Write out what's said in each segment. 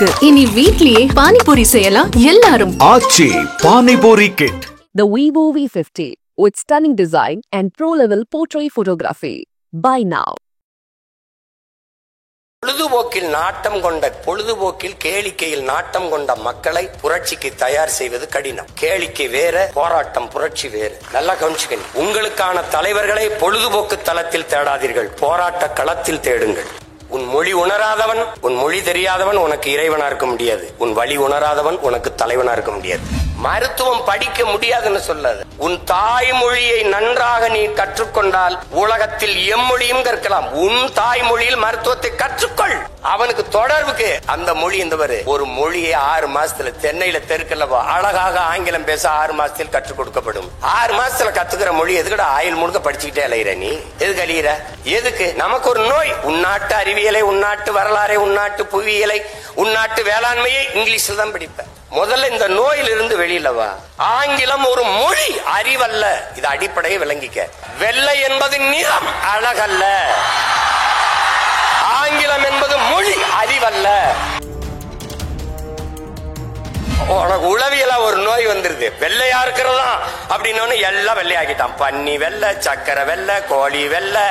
இருக்கு. இனி வீட்லயே பானிபூரி செய்யலாம் எல்லாரும். Aachi panipuri kit. The Vivo V50 with stunning design and pro-level portrait photography. Buy now. பொழுதுபோக்கில் நாட்டம் கொண்ட பொழுதுபோக்கில் கேளிக்கையில் நாட்டம் கொண்ட மக்களை புரட்சிக்கு தயார் செய்வது கடினம். கேளிக்கை வேற, போராட்டம் புரட்சி வேறு. நல்லா கவனிச்சுக்கணும். உங்களுக்கான தலைவர்களை பொழுதுபோக்கு தளத்தில் தேடாதீர்கள், போராட்ட களத்தில் தேடுங்கள். உன் மொழி உணராதவன், உன் மொழி தெரியாதவன் உனக்கு இறைவனா இருக்க முடியாது. உன் வழி உணராதவன் உனக்கு தலைவனா இருக்க முடியாது. மருத்துவம் படிக்க முடியாதுன்னு சொல்லாது. உன் தாய்மொழியை நன்றாக நீ கற்றுக்கொண்டால் உலகத்தில் எம்மொழியும் கற்கலாம். உன் தாய்மொழியில் மருத்துவத்தை கற்றுக்கொள். அவனுக்கு தொடர்புக்கு அந்த மொழி இந்த ஒரு மொழியை 6 மாசத்துல தென்னையில தெருக்கல்லவா அழகாக ஆங்கிலம் பேச 6 மாசத்தில் கற்றுக் கொடுக்கப்படும். 6 மாசத்துல கத்துக்கிற மொழி எதுக்கட ஆயுள் முழுக்க படிச்சுக்கிட்டே அலையிற நீ? எதுக்கு அழியிற? எதுக்கு? நமக்கு ஒரு நோய். உன்னாட்டு அறிவியலை, உன்னாட்டு வரலாறை, உன்னாட்டு புவியியலை, உன்னாட்டு வேளாண்மையை இங்கிலீஷ்ல தான் படிப்ப. முதல்ல இந்த நோயிலிருந்து வெளியில வா. ஆங்கிலம் ஒரு மொழி, அறிவல்ல. இது அடிப்படையை விளங்கிக்க. வெள்ளை என்பது நிறம், அழகல்ல. ஆங்கிலம் என்பது மொழி, அறிவல்ல. உனக்கு உளவியலா ஒரு நோய் வந்துருது. வெள்ளையா இருக்கிறதா அப்படின்னு எல்லாம் வெள்ளையாக்கிட்டான். பன்னி வெள்ளை, சக்கரை வெள்ளை, கோழி வெள்ளை,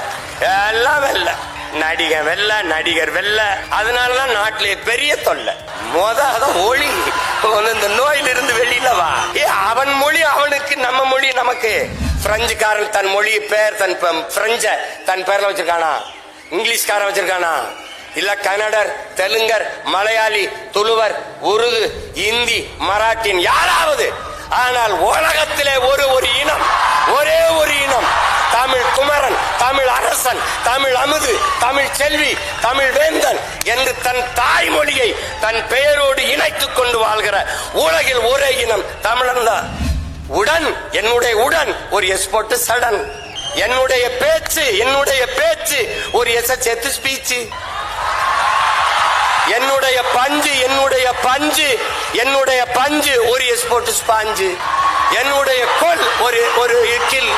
எல்லாம் வெள்ளை. நடிகர் வெள்ள, நடிகர் வெள்ள. அதனாலதான் நாட்டிலே பெரிய தொல்லை. ஒளி இந்த நோயிலிருந்து வெளியில வா. அவன் மொழி அவனுக்கு, நம்ம மொழி நமக்கு. பிரெஞ்சுக்காரன் தன் மொழி பேர், தன் பிரெஞ்ச தன் பேர்ல வச்சிருக்கானா? இங்கிலீஷ்காரன் வச்சிருக்கானா? இல்ல கன்னடர், தெலுங்கர், மலையாளி, துளுவர், உருது, இந்தி, மராட்டின் யாராவது. ஆனால் உலகத்திலே ஒரு இனம், ஒரே ஒரு இனம், தமிழ் குமரன், தமிழ் அரசன், தமிழ் அமுது, தமிழ் செல்வி, தமிழ் வேந்தன் என்று தன் தாய்மொழியை தன் பெயரோடு இணைத்துக் கொண்டு வாழ்கிற உலகில் ஒரே இனம் தமிழன் தான். உடன், என்னுடைய உடன் ஒரு எஸ் போட்டு சடன். என்னுடைய பேச்சு ஒரு எஸ் ஸ்பீச். என்னுடைய பஞ்சு ஒரு எஸ் போட்டு ஸ்பாஞ்சு. என்னுடைய கொல் ஒரு கில்.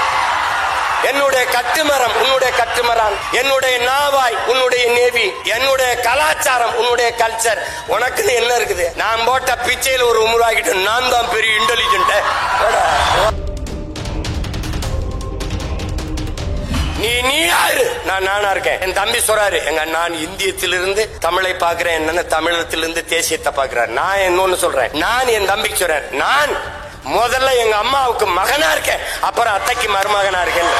என்னுடைய கட்டுமரம் உன்னுடைய கட்டுமரம். என்னுடைய நாவாய் உன்னுடைய நேவி. என்னுடைய கலாச்சாரம் உன்னுடைய கல்ச்சர். உனக்குன்னு என்ன இருக்குது? நான் போட்ட பிச்சையில் ஒரு உருவாக்கிட்டு நான் தான் பெரிய இன்டெலிஜென்ட். நீ யாரு? நானா இருக்கேன். என் தம்பி சொல்றாரு, நான் இந்தியத்திலிருந்து தமிழை பாக்குறேன், என்னன்னு தமிழகத்திலிருந்து தேசியத்தை பாக்குறேன். நான் இன்னொன்னு சொல்றேன். நான் என் தம்பிக்கு சொல்றேன், நான் முதல்ல எங்க அம்மாவுக்கு மகனா இருக்கேன், அப்புறம் அத்தைக்கு மருமகனா இருக்கேன்.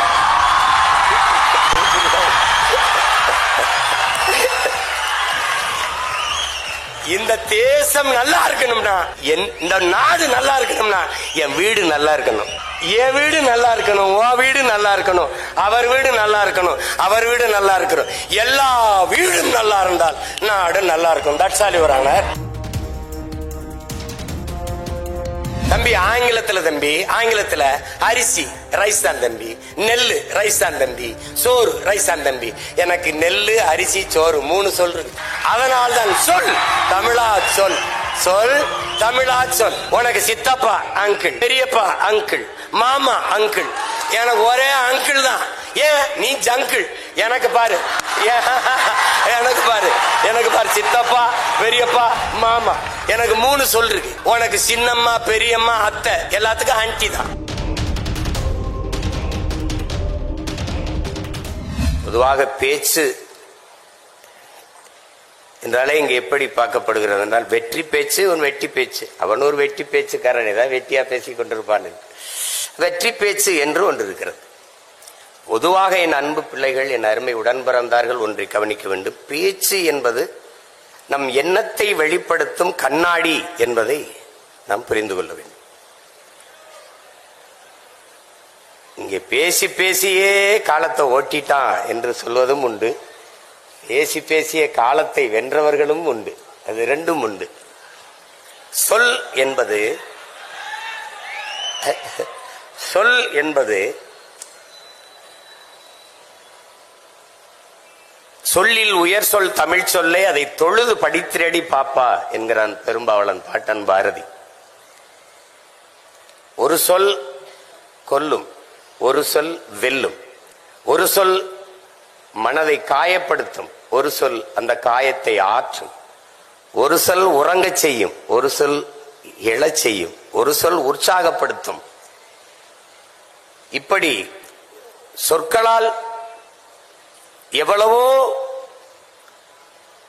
இந்த தேசம் நல்லா இருக்கணும்னா, இந்த நாடு நல்லா இருக்கணும்னா என் வீடு நல்லா இருக்கணும். என் வீடு நல்லா இருக்கணும், உன் வீடு நல்லா இருக்கணும், அவர் வீடு நல்லா இருக்கணும், அவர் வீடு நல்லா இருக்கணும். எல்லா வீடும் நல்லா இருந்தால் நாடு நல்லா இருக்கும். That's all your honour. தம்பி ஆங்கிலத்துல அரிசி ரைஸ் தான் தம்பி, நெல்லு ரைஸ் தான் தம்பி, சோறு ரைஸ் தான் தம்பி. எனக்கு நெல்லு, அரிசி, சோறு 3 சொல் இருக்கு. அதனால்தான் சொல் தமிழா சொல், சொல் தமிழா சொல். உனக்கு சித்தப்பா அங்கிள், பெரியப்பா அங்கிள், மாமா அங்கிள். எனக்கு ஒரே அங்கிள் தான். ஏன் நீ ஜங்கிள்? எனக்கு பாரு சித்தப்பா, பெரியப்பா, மாமா. எனக்கு 3 சொல் இருக்கு. உனக்கு சின்னம்மா, பெரியம்மா, அத்தை, எல்லாத்துக்கும் ஆன்டி தான். பொதுவாக பேச்சு என்றாலே இங்க எப்படி பார்க்கப்படுகிறது என்றால், வெற்றி பேச்சு உன் வெட்டி பேச்சு. அவன் ஒரு வெட்டி பேச்சுக்காரன், ஏதாவது வெட்டியா பேசிக் கொண்டிருப்பான். வெற்றி பேச்சு என்று ஒன்று இருக்கிறது. பொதுவாக என் அன்பு பிள்ளைகள், என் அருமை உடன் பிறந்தார்கள், ஒன்றை கவனிக்க வேண்டும். பேச்சு என்பது நம் எண்ணத்தை வெளிப்படுத்தும் கண்ணாடி என்பதை நாம் புரிந்து கொள்ள வேண்டும். இங்கே பேசி பேசியே காலத்தை ஓட்டிட்டான் என்று சொல்வதும் உண்டு, பேசி பேசிய காலத்தை வென்றவர்களும் உண்டு. அது ரெண்டும் உண்டு. சொல் என்பது சொல்லில் உயர் சொல் தமிழ் சொல்லே, அதை தொழுது படித்திரடி பாப்பா என்கிறான் பெரும்பாவளன் பாட்டன் பாரதி. ஒரு சொல் கொல்லும், ஒரு சொல் வெல்லும், ஒரு சொல் மனதை காயப்படுத்தும், ஒரு சொல் அந்த காயத்தை ஆற்றும், ஒரு சொல் உறங்கச் செய்யும், ஒரு சொல் எழச் செய்யும், ஒரு சொல் உற்சாகப்படுத்தும். இப்படி சொற்களால் எவ்வளவோ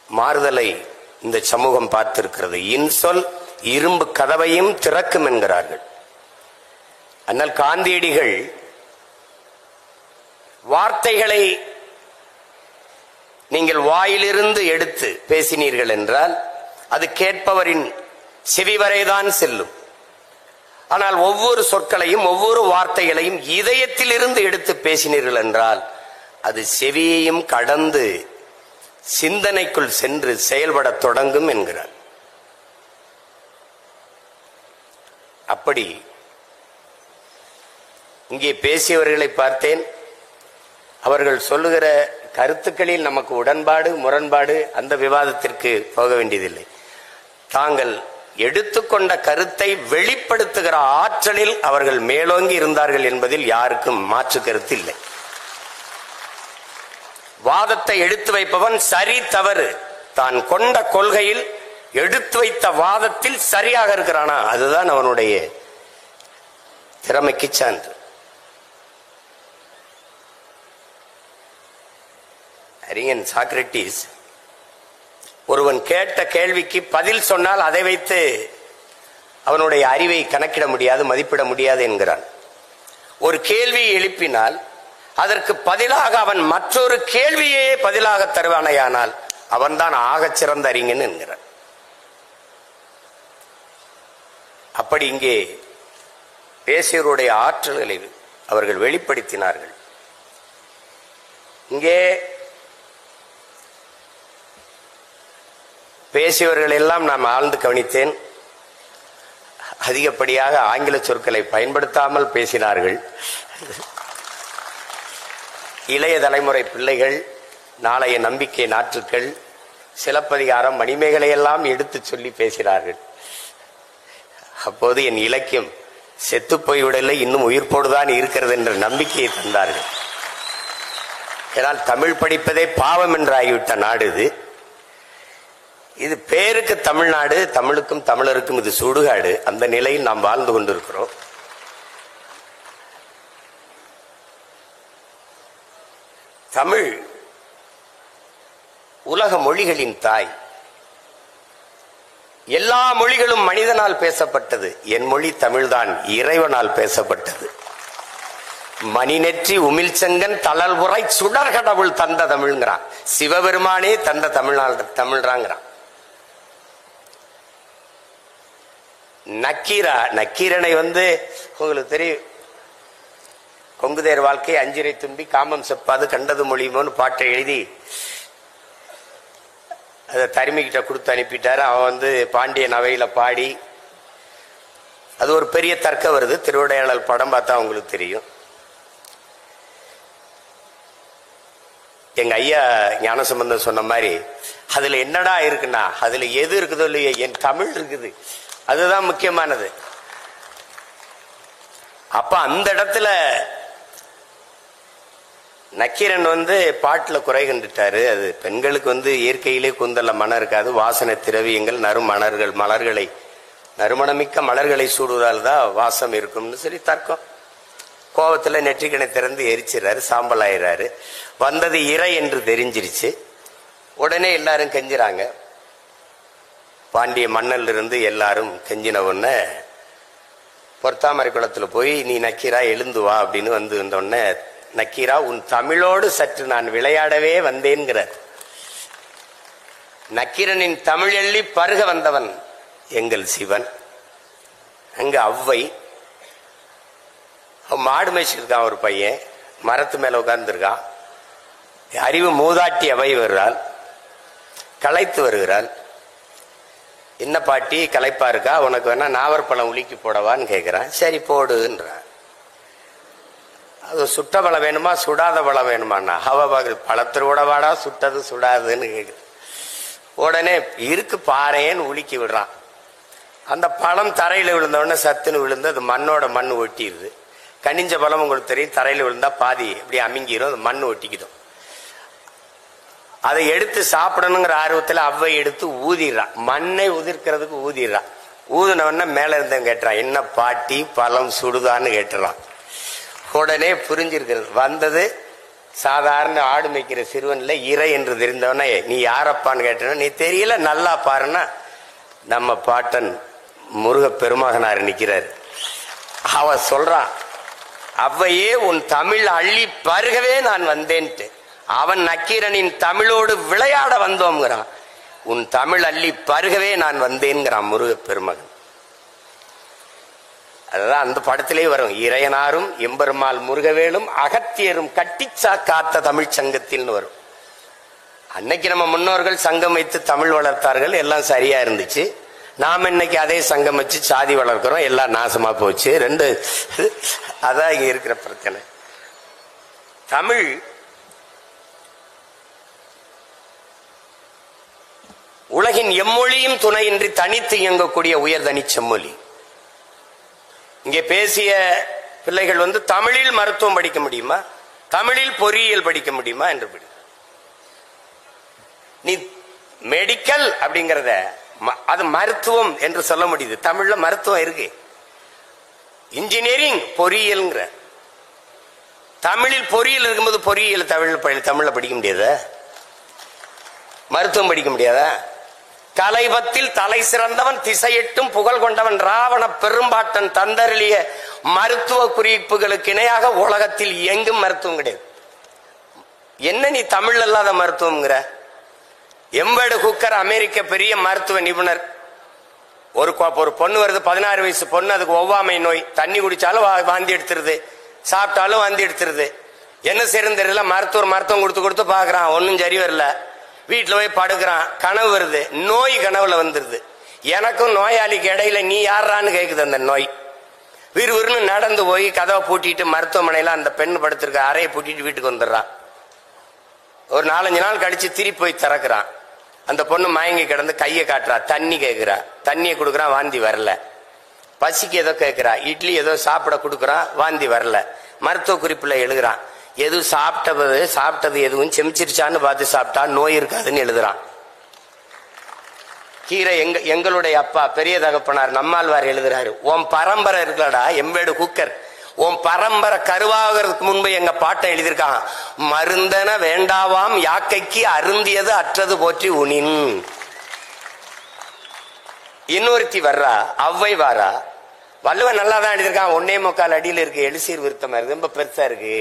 மாறுதலை இந்த சமூகம் பார்த்திருக்கிறது. இன்சொல் இரும்பு கதவையும் திறக்கும் என்கிறார்கள். ஆனால் காந்தியடிகள் வார்த்தைகளை நீங்கள் வாயிலிருந்து எடுத்து பேசினீர்கள் என்றால் அது கேட்பவரின் செவி வரைதான் செல்லும். ஆனால் ஒவ்வொரு சொற்களையும் ஒவ்வொரு வார்த்தைகளையும் இதயத்தில் இருந்து எடுத்து பேசினீர்கள் என்றால் அது செவியையும் கடந்து சிந்தனைக்குள் சென்று செயல்பட தொடங்கும் என்கிறார். அப்படி இங்கே பேசியவர்களை பார்த்தேன். அவர்கள் சொல்லுகிற கருத்துக்களில் நமக்கு உடன்பாடு முரண்பாடு அந்த விவாதத்திற்கு போக வேண்டியதில்லை. தாங்கள் எடுத்துக்கொண்ட கருத்தை வெளிப்படுத்துகிற ஆற்றலில் அவர்கள் மேலோங்கி இருந்தார்கள் என்பதில் யாருக்கும் மாற்று கருத்து இல்லை. வாதத்தை எடுத்து வைப்பவன் சரி தவறு தான் கொண்ட கொள்கையில் எடுத்து வைத்த வாதத்தில் சரியாக இருக்கிறானா அதுதான் அவனுடைய திறமைக்கு சான்று. அறிஞன் சாக்ரட்டிஸ் ஒருவன் கேட்ட கேள்விக்கு பதில் சொன்னால் அதை வைத்து அவனுடைய அறிவை கணக்கிட முடியாது, மதிப்பிட முடியாது என்கிறான். ஒரு கேள்வியை எழுப்பினால் அதற்கு பதிலாக அவன் மற்றொரு கேள்வியே பதிலாக தருவானையானால் அவன்தான் ஆகச் சிறந்த அறிஞன் என்கிறான். அப்படி இங்கே பேசியவருடைய ஆற்றல்களை அவர்கள் வெளிப்படுத்தினார்கள். இங்கே பேசியவர்கள் எல்லாம் நாம் ஆழ்ந்து கவனித்தேன். அதிகப்படியாக ஆங்கில சொற்களை பயன்படுத்தாமல் பேசினார்கள். இளைய தலைமுறை பிள்ளைகள், நாளைய நம்பிக்கை நாற்றுக்கள், சிலப்பதிகாரம், மணிமேகலை எல்லாம் எடுத்து சொல்லி பேசினார்கள். அப்போது என் இலக்கியம் செத்து போய்விடலை, இன்னும் உயிர்ப்போடுதான் இருக்கிறது என்ற நம்பிக்கையை தந்தார்கள். ஏனால் தமிழ் படிப்பதே பாவம் என்று ஆகிவிட்ட நாடு இது. இது பேருக்கு தமிழ்நாடு, தமிழுக்கும் தமிழருக்கும் இது சுடுகாடு. அந்த நிலையில் நாம் வாழ்ந்து கொண்டிருக்கிறோம். தமிழ் உலக மொழிகளின் தாய். எல்லா மொழிகளும் மனிதனால் பேசப்பட்டது. என் மொழி தமிழ்தான் இறைவனால் பேசப்பட்டது. மணிநெற்றி உமிழ்ச்செங்கன் தளல்புரை சுடர் கடவுள் தந்த தமிழ்ங்கிறான். சிவபெருமானே தந்த தமிழ்றாங்கிறான். நக்கீரனை உங்களுக்கு தெரியும், கொங்குதேர் வாழ்க்கை அஞ்சிரை தும்பி காமம் செப்பாது கண்டது மொழியுமோன்னு பாட்டை எழுதி அதை தருமிக்கிட்ட கொடுத்து அனுப்பிட்டாரு. அவன் பாண்டியன் அவையில பாடி அது ஒரு பெரிய தர்க்கம் வருது. திருவிடையாளர் படம் பார்த்தா உங்களுக்கு தெரியும். எங்க ஐயா ஞானசம்பந்தம் சொன்ன மாதிரி அதுல என்னடா இருக்குன்னா அதுல எது இருக்குதோ இல்லையோ என் தமிழ் இருக்குது, அதுதான் முக்கியமானது. அப்ப அந்த இடத்துல நக்கீரன் பாட்டுல குறை கண்டுட்டாரு. அது பெண்களுக்கு இயற்கையிலே கூந்தல்ல மனம் இருக்காது, வாசனை திரவியங்கள் மலர்களை நறுமணமிக்க மலர்களை சூடுவதால் தான் வாசம் இருக்கும்னு சொல்லி தர்க்கம். கோபத்துல நெற்றிக்கணை திறந்து எரிச்சிடறாரு, சாம்பல் ஆயிடுறாரு. வந்தது இறை என்று தெரிஞ்சிருச்சு. உடனே எல்லாரும் கெஞ்சுறாங்க. பாண்டிய மன்னல் இருந்து எல்லாரும் கெஞ்சின உடனே பொற்தாமரை குளத்துல போய் நீ நக்கீரா எழுந்து வா அப்படின்னு வந்தோடனே நக்கீரா உன் தமிழோடு சற்று நான் விளையாடவே வந்தேன்கிறார். நக்கீரனின் தமிழ் எள்ளி பருக வந்தவன் எங்கள் சிவன். அங்க அவ்வை மாடு மேய்ச்சிருக்கான். ஒரு பையன் மரத்து மேல உட்கார்ந்துருக்கான். அறிவு மூதாட்டி அவை வருகிறாள், களைத்து வருகிறாள். என்ன பாட்டி களைப்பா இருக்கா, உனக்கு வேணா நாவற்பழம் உலுக்கி போடவான்னு கேட்கிறான். சரி போடுன்றான். அது சுட்ட பழம் வேணுமா சுடாத பழம் வேணுமாண்ணா? பழத்திற்கூட வாடா சுட்டது சுடாதுன்னு கேட்குது. உடனே இருக்கு பாறைன்னு உலுக்கி விடுறான். அந்த பழம் தரையில் விழுந்தோடனே சத்துன்னு விழுந்து அது மண்ணோட மண் ஒட்டிடுது. கனிஞ்ச பழம் உங்களுக்கு தெரியும், தரையில் விழுந்தா பாதி இப்படி அமுங்கிரும், அது மண் ஒட்டிக்கிடும். அதை எடுத்து சாப்பிடணுங்கிற ஆர்வத்தில் அவ்வை எடுத்து ஊதிடுறான். மண்ணை உதிர்க்கிறதுக்கு ஊதிடுறான். ஊதினவன மேல இருந்தவன் கேட்டுறான், என்ன பாட்டி பழம் சுடுதான்னு கேட்டுறான். உடனே புரிஞ்சிருக்கிறது. வந்தது சாதாரண ஆடு மேய்க்கிற சிறுவன்ல இறை என்று தெரிந்தவன, நீ யாரப்பான்னு கேட்ட, நீ தெரியல நல்லா பாருன்னா நம்ம பாட்டன் முருக பெருமகனார் நிக்கிறார். அவ சொல்றான், அவ்வையே உன் தமிழ் அள்ளி பருகவே நான் வந்தேன்ட்டு. அவன் நக்கீரனின் தமிழோடு விளையாட வந்தோம்ங்கிறான். உன் தமிழ் அள்ளி பருகவே நான் வந்தேன்கிறான் முருக பெருமகன். அதுதான் அந்த படத்திலே வரும். இறையனாரும் எம்பெருமாள் முருகவேலும் அகத்தியரும் கட்டிச்சா காத்த தமிழ் சங்கத்தில் வரும். அன்னைக்கு நம்ம முன்னோர்கள் சங்கம் வைத்து தமிழ் வளர்த்தார்கள், எல்லாம் சரியா இருந்துச்சு. நாம் இன்னைக்கு அதே சங்கம் வச்சு சாதி வளர்க்கிறோம், எல்லாம் நாசமா போச்சு. ரெண்டு அதான் இங்க இருக்கிற பிரச்சனை. தமிழ் உலகின் எம்மொழியும் துணையின்றி தனித்து இயங்கக்கூடிய உயர்தனி செம்மொழி. இங்கே பேசிய பிள்ளைகள் தமிழில் மருத்துவம் படிக்க முடியுமா, தமிழில் பொறியியல் படிக்க முடியுமா என்று நீ மெடிக்கல் அப்படிங்கறத அது மருத்துவம் என்று சொல்ல முடியுது. தமிழ்ல மருத்துவம் இருக்கு. இன்ஜினியரிங் பொறியியல், தமிழில் பொறியியல் இருக்கும்போது பொறியியல் தமிழ்ல படிக்க முடியாதா? மருத்துவம் படிக்க முடியாதா? கலைபத்தில் தலை சிறந்தவன் திசையெட்டும் புகழ் கொண்டவன் ராவண பெரும்பாட்டன் தந்தருளிய மருத்துவ குறிப்புகளுக்கு இணையாக உலகத்தில் எங்கும் மருத்துவம் கிடையாது. என்ன நீ தமிழ் அல்லாத மருத்துவம்ங்கிற? எம்பேடு குக்கர் அமெரிக்க பெரிய மருத்துவ நிபுணர். ஒரு பொண்ணு வருது, 16 வயசு பொண்ணு, அதுக்கு ஒவ்வாமை நோய். தண்ணி குடிச்சாலும் வாந்தி எடுத்துருது, சாப்பிட்டாலும் வாந்தி எடுத்துருது. என்ன செய்யறது தெரியல. மருத்துவம் கொடுத்து பாக்குறான், ஒன்னும் சரி வரல. வீட்டுல போய் படுக்கிறான், கனவு வருது. நோய் கனவுல வந்துருது. எனக்கும் நோயாளிக்கு இடையில நீ யாரான்னு கேக்குது அந்த நோய். விறுவிறுன்னு நடந்து போய் கதவை பூட்டிட்டு மருத்துவமனையில அந்த பெண் படுத்திருக்க அறையை பூட்டிட்டு வீட்டுக்கு வந்துடுறான். ஒரு 4-5 நாள் கழிச்சு திருப்பி போய் திறக்கிறான். அந்த பொண்ணு மயங்கி கிடந்து கையை காட்டுறா, தண்ணி கேட்கிறா, தண்ணியை கொடுக்குறான், வாந்தி வரல. பசிக்கு ஏதோ கேட்கிறா, இட்லி ஏதோ சாப்பிட கொடுக்குறான், வாந்தி வரல. மருத்துவ குறிப்புல எழுதுறான், எதுவும் சாப்பிட்டது எதுவும் செமிச்சிருச்சான்னு பார்த்து சாப்பிட்டா நோய் இருக்காதுன்னு எழுதுறான். கீரை எங்களுடைய அப்பா பெரிய தகப்பனார் நம்மாழ்வார் எழுதுறாரு, உன் பரம்பரை இருக்கலடா எம்பேடு குக்கர், உன் பரம்பரை கருவாகிறதுக்கு முன்பு எங்க பாட்டை எழுதியிருக்கான், மருந்தன வேண்டாவாம் யாக்கைக்கு அருந்தியது அற்றது போற்றி உனின். இன்னொருத்தி வர்றா, அவ்வை வாரா. வள்ளுவன் நல்லா தான் எழுதியிருக்கான், 1.25 அடியில் இருக்கு, எழுசீர் விருத்தமா இருக்கு, ரொம்ப பெருசா இருக்கு,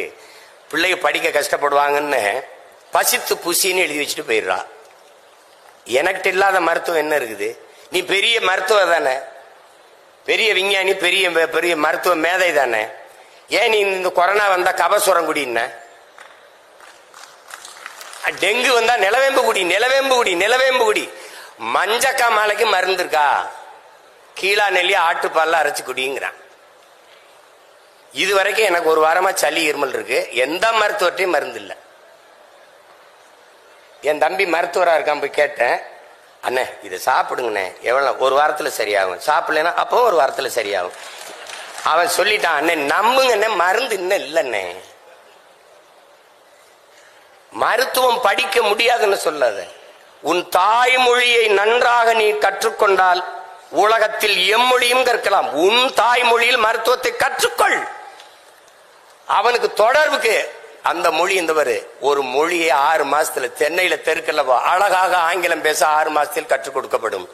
பிள்ளைங்க படிக்க கஷ்டப்படுவாங்கன்னு பசித்து புசின்னு எழுதி வச்சுட்டு போயிடுறா. எனக்கு இல்லாத மருத்துவம் என்ன இருக்குது? நீ பெரிய மருத்துவர் தானே, பெரிய விஞ்ஞானி, பெரிய பெரிய மருத்துவ மேதை தானே, ஏன் நீ இந்த கொரோனா வந்தா கபசுரம் குடின, டெங்கு வந்தா நிலவேம்பு குடி, மஞ்சக்கா மாலைக்கு மருந்து இருக்கா, கீழா நெல்லி ஆட்டுப்பால் அரைச்சு குடிங்கிறான். இதுவரைக்கும் எனக்கு ஒரு வாரமா சளி இருமல் இருக்கு, எந்த மருத்துவத்தையும் மருந்து இல்லை. என் தம்பி மருத்துவரா இருக்கான், போய் கேட்டேன், அண்ணே இதை சாப்பிடுங்கண்ணே, எவ்வளவு ஒரு வாரத்துல சரியாகும், சாப்பிடலன்னா அப்போ ஒரு வாரத்துல சரியாகும். அவன் சொல்லிட்டான், அண்ணே நம்புங்கண்ணே மருந்து இன்னும் இல்லைண்ணே. மருத்துவம் படிக்க முடியாதுன்னு சொல்லாத. உன் தாய்மொழியை நன்றாக நீ கற்றுக்கொண்டால் உலகத்தில் எம்மொழியும் கற்கலாம். உன் தாய்மொழியில் மருத்துவத்தை கற்றுக்கொள். அவனுக்கு தொடர்புக்கு அந்த மொழி இருந்தவர் ஒரு மொழியை 6 மாசத்துல தென்னையில தெருக்கல்லவா அழகாக ஆங்கிலம் பேச 6 மாசத்தில் கற்றுக் கொடுக்கப்படும்.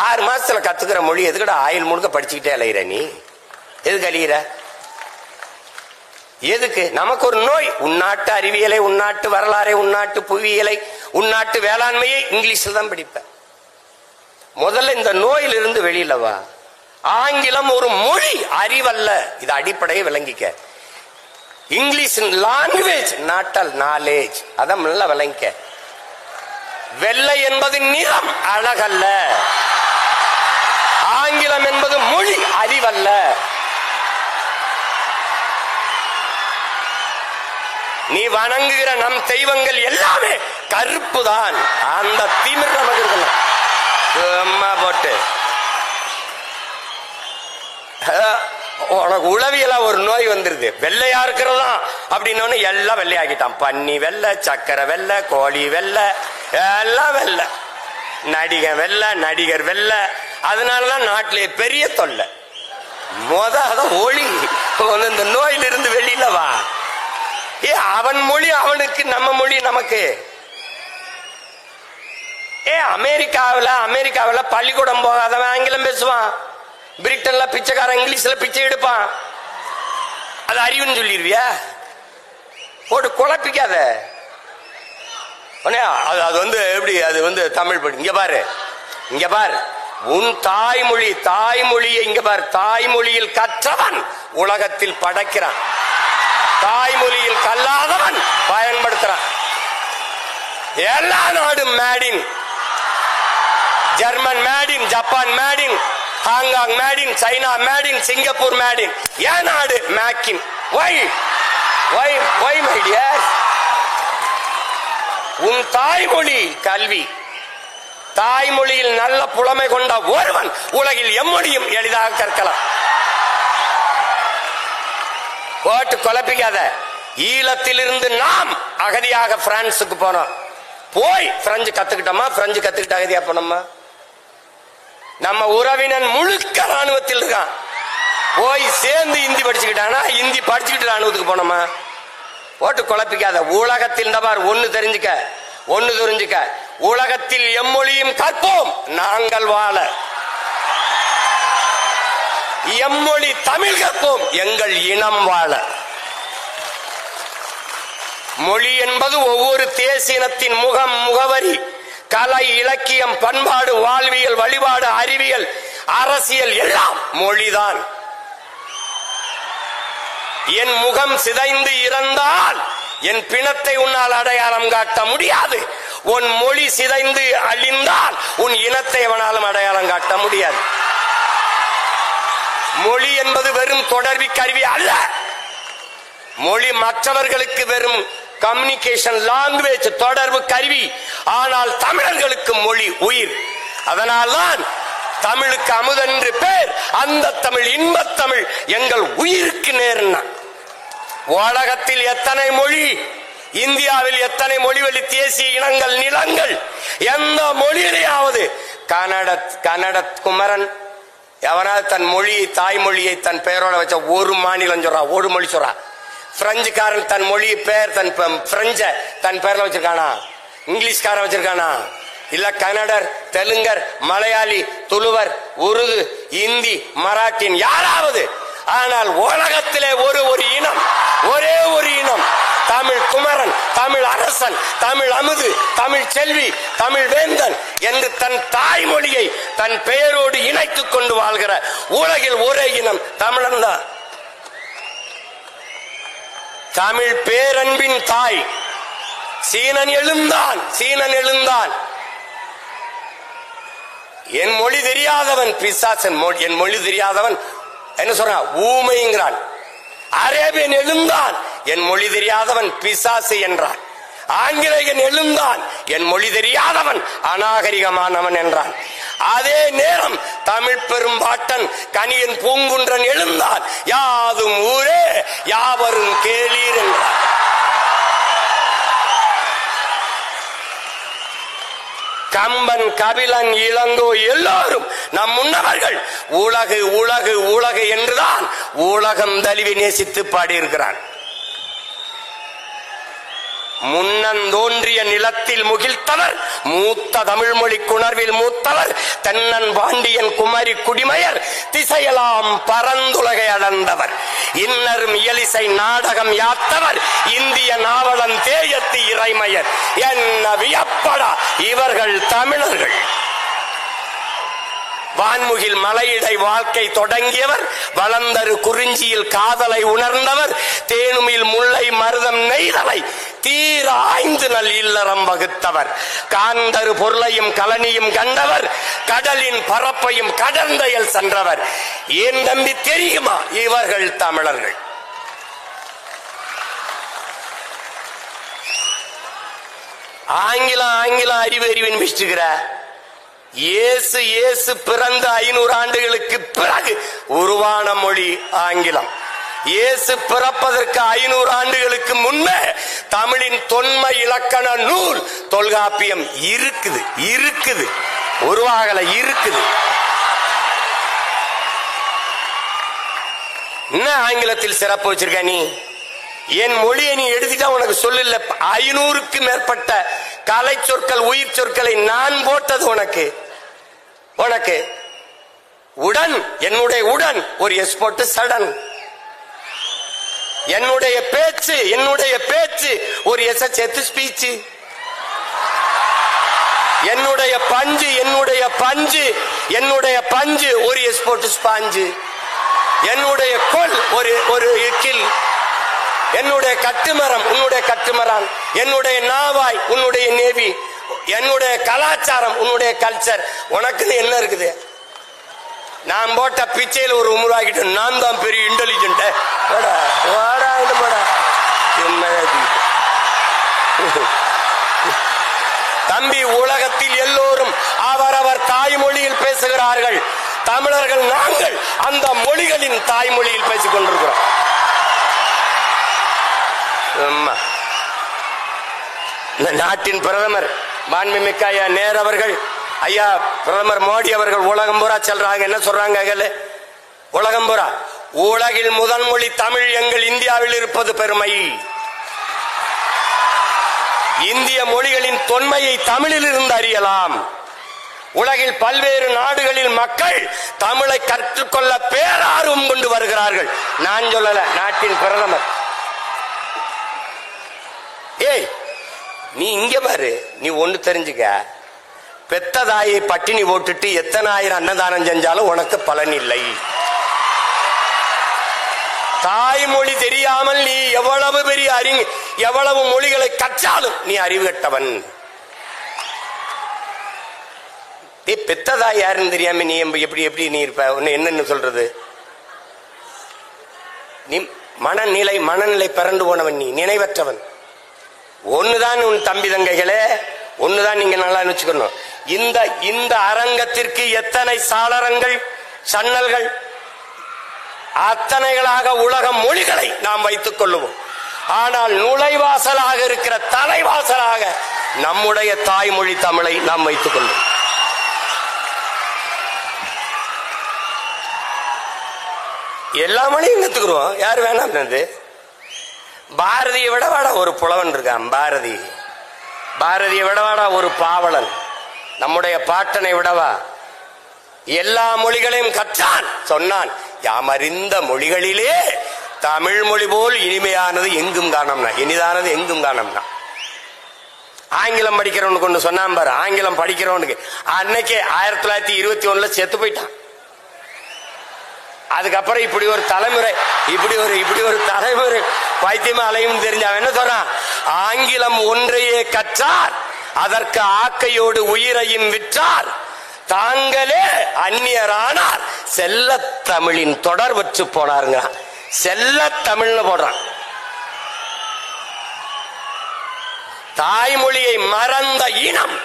6 மாசத்துல கத்துக்கிற மொழி எதுக்கட ஆயுள் முழுக்க படிச்சுக்கிட்டே அலையிற? நீ எதுக்கு அழியிற? எதுக்கு? நமக்கு ஒரு நோய். உள்நாட்டு அறிவியலை, உள்நாட்டு வரலாறை, உள்நாட்டு புவியியலை, உள்நாட்டு வேளாண்மையை இங்கிலீஷ்ல தான் படிப்ப. முதல்ல இந்த நோயிலிருந்து வெளியில வா. ஆங்கிலம் ஒரு மொழி, அறிவல்ல. இது அடிப்படையை விளங்கிக்க. English language, not knowledge. அதான் நல்லா விளங்கிக்க. வெள்ளை என்பது நிறம், அழகல்ல. ஆங்கிலம் என்பது மொழி, அறிவல்ல. நீ வணங்குகிற நம் தெய்வங்கள் எல்லாமே கருப்பு தான். அந்த திமிர் நமக்கு இருக்கணும். அம்மா போட்டு உனக்கு உளவியலா ஒரு நோய் வந்துருது. வெள்ளையா இருக்கிறதா அப்படின்னு எல்லாம் வெள்ளையாக்கிட்டான். பன்னி வெள்ளை, சக்கரை வெள்ளை, கோழி வெள்ளை, எல்லாம் வெள்ளை. நடிகர் வெள்ளை, நடிகர் வெள்ளை. அதனாலதான் நாட்டிலே பெரிய தொல்லை. அதான் ஒளி இந்த நோயிலிருந்து வெளியில வா. அவன் மொழி அவனுக்கு, நம்ம மொழி நமக்கு. அமெரிக்காவில் பள்ளிக்கூடம் போகாதவன் ஆங்கிலம் பேசுவான். பிரிட்டன்ல பிச்சைக்காரன் இங்கிலீஷ்ல பிச்சை எடுப்பான். அது அறிவுன்னு சொல்லிடுவியா? போட்டு குழப்பிக்காத. அது எப்படி, அது தமிழ் படி. இங்க பாரு உன் தாய்மொழியை இங்க பாரு. தாய்மொழியில் கற்றவன் உலகத்தில் படைக்கிறான், தாய்மொழியில் கல்லாதவன் பயன்படுத்துறான். எல்லா நாடும் maiden, German maiden, Japan maiden, Hong Kong maiden, China maiden, Singapore maiden. ஏன் நாடு மேக்கின்? Why my dear? உன் தாய்மொழி கல்வி, தாய்மொழியில் நல்ல புலமை கொண்ட ஒருவன் உலகில் எம்மொழியும் எளிதாக கற்கலாம். போட்டு குழப்பிக்காத. ஈழத்திலிருந்து நாம் அகதியாக பிரான்சுக்கு போனோம். போய் பிரெஞ்சு கத்துக்கிட்டோமா? பிரெஞ்சு கத்துக்கிட்டு அகதியா போனோமா? நம்ம உறவினன் முழுக்க ராணுவத்தில் இருக்கான். போய் சேர்ந்து இந்தி படிச்சுக்கிட்டானா? இந்தி படிச்சுக்கிட்டு ராணுவத்துக்கு போனோமா? போட்டு குழப்பிக்காத. உலகத்தில் ஒன்னு தெரிஞ்சுக்க, உலகத்தில் எம்மொழியும் கற்போம் நாங்கள் வாழ. எம்மொழி தமிழ் கற்போம் எங்கள் இனம் வாழ. மொழி என்பது ஒவ்வொரு தேசியத்தின் முகம், முகவரி, கலை, இலக்கியம், பண்பாடு, வாழ்வியல், வழிபாடு, அறிவியல், அரசியல் எல்லாம் மொழிதான். என் முகம் சிதைந்து இறந்தால் என் பிணத்தை உன்னால் அடையாளம் காட்ட முடியாது. உன் மொழி சிதைந்து அழிந்தால் உன் இனத்தை அவனாலும் அடையாளம் காட்ட முடியாது. மொழி என்பது வெறும் தொடர்பு கருவி அல்ல. மொழி மற்றவர்களுக்கு வெறும் கம்யூனிகேஷன் லாங்குவேஜ், தொடர்பு கருவி. ஆனால் தமிழர்களுக்கு மொழி உயிர். அதனால்தான் தமிழுக்கு அமுதென்று பேர். அந்த தமிழ் இன்பத் தமிழ் எங்கள் உயிருக்கு நேர்னா. உலகத்தில் எத்தனை மொழி, இந்தியாவில் எத்தனை மொழிவழி தேசிய இனங்கள், நிலங்கள், எந்த மொழியிலேயாவது கன்னட குமரன் எவனாவது தன் மொழியை, தாய்மொழியை தன் பெயரோட வச்ச ஒரு மாநிலம் சொல்றா, ஒரு மொழி சொல்றா. பிரெஞ்சுக்காரன் தன் மொழி பெயர், தன் பிரெஞ்ச தன் பெயர்ல வச்சிருக்கானா? இங்கிலீஷ்காரன் வச்சிருக்கானா? இல்ல கன்னடர், தெலுங்கர், மலையாளி, துளுவர், உருது, இந்தி, மராட்டின் யாராவது? ஆனால் உலகத்திலே ஒரு இனம், ஒரே ஒரு இனம், தமிழ் குமரன், தமிழ் அரசன், தமிழ் அமுது, தமிழ் செல்வி, தமிழ் வேந்தன் என்று தன் தாய்மொழியை தன் பெயரோடு இணைத்துக் கொண்டு வாழ்கிற உலகில் ஒரே இனம் தமிழன் தான். தமிழ் பேரன்பின் தாய். சீனன் எழுந்தான். என் மொழி தெரியாதவன் பிசாசன். என் மொழி தெரியாதவன் என்ன சொல்றான்? ஊமைங்கிறான். அரேபியன் எழுந்தான், என் மொழி தெரியாதவன் பிசாசு என்றான். ஆங்கிலேயன் எழுந்தான், என் மொழி தெரியாதவன் அநாகரிகமானவன் என்றான். அதே நேரம் தமிழ் பெரும்பாட்டன் கனியன் பூங்குன்றன் எழுந்தான், யாதும் ஊரே யாவரும் கேளீர் என்றான். கம்பன், கபிலன், இளங்கோ எல்லோரும் நம் முன்னவர்கள் உலகு உலகு உலகு என்றுதான் உலகம் தழுவி நேசித்து பாடியிருக்கிறான். முன்னந்தோன்றிய நிலத்தில் முகிழ்த்தவர், மூத்த தமிழ் மொழி குணர்வில் மூத்தவர், தென்னன் பாண்டியன் குமரி குடிமையர், திசையெல்லாம் பரந்துலகை அளந்தவர், இன்னரும் இயலிசை நாடகம் யாத்தவர், இந்திய நாவலன் தேயத்து இறைமையர். என்ன வியப்படா இவர்கள் தமிழர்கள். வான்முகில் மலையிடை வாழ்க்கை தொடங்கியவர், வளர்ந்தரு குறிஞ்சியில் காதலை உணர்ந்தவர், தேனுமில் முல்லை மருதம் நெய்தலை தீர ஆய்ந்து நல் இல்லறம் வகுத்தவர், காந்தரு பொருளையும் கலனியும் கண்டவர், கடலின் பரப்பையும் கடந்தையில் சென்றவர். ஏன் தம்பி தெரியுமா இவர்கள் தமிழர்கள்? ஆங்கிலம் அறிவின் விஷ்டுகிற இயேசு பிறந்த 500 ஆண்டுகளுக்கு பிறகு உருவான மொழி ஆங்கிலம். இயேசு பிறப்பதற்கு 500 ஆண்டுகளுக்கு முன்னே தமிழின் தொன்மை இலக்கண நூல் தொல்காப்பியம் இருக்குது உருவாகல இருக்குது. என்ன ஆங்கிலத்தில் சிறப்பு வச்சிருக்க நீ? என் மொழியை நீ எடுத்துட்டா உனக்கு சொல்லல. 500க்கு மேற்பட்ட கலை சொற்கள் உயிர் சொற்களை நான் போட்டது உனக்கு உடன். என்னுடைய உடன் ஒரு எஸ் போட்டு சடன். என்னுடைய பேச்சு ஒரு எஸ் சேர்த்து ஸ்பீச். என்னுடைய பஞ்சு ஒரு எஸ் போட்டு ஸ்பாஞ்சு. என்னுடைய கொல் ஒரு கில். என்னுடைய கட்டுமரம் உன்னுடைய கட்டுமரான். என்னுடைய நாவாய் உன்னுடைய நேவி. என்னுடைய கலாச்சாரம் உன்னுடைய கல்ச்சர். உனக்குன்னு என்ன இருக்குது? நான் போட்ட பிச்சையில் ஒரு உருவாக்கிட்டு நான் தான் பெரிய இன்டெலிஜென்ட். தம்பி, உலகத்தில் எல்லோரும் அவரவர் தாய்மொழியில் பேசுகிறார்கள். தமிழர்கள் நாங்கள் அந்த மொழிகளின் தாய்மொழியில் பேசிக் கொண்டிருக்கிறோம். நாட்டின் பிரதமர் மாண்புமிக்க ஐயா நேரு அவர்கள், ஐயா பிரதமர் மோடி அவர்கள் உலகம் பூரா செல்றாங்க. என்ன சொல்றாங்க? உலகம் பூரா உலகில் முதல் மொழி தமிழ் எங்கள் இந்தியாவில் இருப்பது பெருமை. இந்திய மொழிகளின் தொன்மையை தமிழில் இருந்து அறியலாம். உலகில் பல்வேறு நாடுகளில் மக்கள் தமிழை கற்றுக்கொள்ள பேரார்வம் கொண்டு வருகிறார்கள். நான் சொல்லல, நாட்டின் பிரதமர். ஏய், நீ இங்க பாரு, நீ ஒண்ணு தெரிஞ்சுக்க. பெத்த தாயை பட்டினி போட்டுட்டு எத்தனை ஆயிரம் அன்னதானம் செஞ்சாலும் உனக்கு பலன் இல்லை. தாய்மொழி தெரியாமல் நீ எவ்வளவு பெரிய எவ்வளவு மொழிகளை கற்றாலும் நீ அறிவு கட்டவன். பெத்ததாய் யாருன்னு தெரியாம நீ எப்படி நீ இருப்ப? என்னன்னு சொல்றது? நீ மனநிலை பிறண்டு போனவன், நீ நினைவற்றவன். ஒண்ணுதான் உன் தம்பி தங்கைகளே, ஒண்ணுதான் நீங்க நல்லா நினைச்சுக்கணும். இந்த அரங்கத்திற்கு எத்தனை சாளரங்கள் சன்னல்கள் அத்தனைகளாக உலக மொழிகளை நாம் வைத்துக் கொள்ளுவோம். ஆனால் நுழைவாசலாக இருக்கிற தலைவாசலாக நம்முடைய தாய்மொழி தமிழை நாம் வைத்துக் கொள்வோம். எல்லா மொழியும் கத்துக்கிறோம். யாரு வேணாம்? பாரதியை விடவாடா ஒரு புலவன் இருக்கான். பாரதியை விடவாடா ஒரு பாவலன். நம்முடைய பாட்டனை விடவா எல்லா மொழிகளையும் கற்றான். சொன்னான், யாமறிந்த மொழிகளிலே தமிழ் மொழி போல் இனிமையானது எங்கும் காணோம்னா, இனிதானது எங்கும் காணோம்னா. ஆங்கிலம் படிக்கிறவனுக்கு ஒண்ணு சொன்னான் பாரு. ஆங்கிலம் படிக்கிறவனுக்கு அன்னைக்கே 1921 செத்து போயிட்டான். அதுக்கப்புறம் இப்படி ஒரு தலைமுறை பைத்தியமா அலையும் தெரிஞ்ச அவன் என்ன சொல்றான்? ஆங்கிலம் ஒன்றையே கற்றார், அதற்கு ஆக்கையோடு உயிரையும் விற்றார், தாங்களே அந்நியரானார், செல்ல தமிழின் தொடர் வச்சு போனாருங்க. செல்ல தமிழ்னு போடுறான். தாய்மொழியை மறந்த இனம்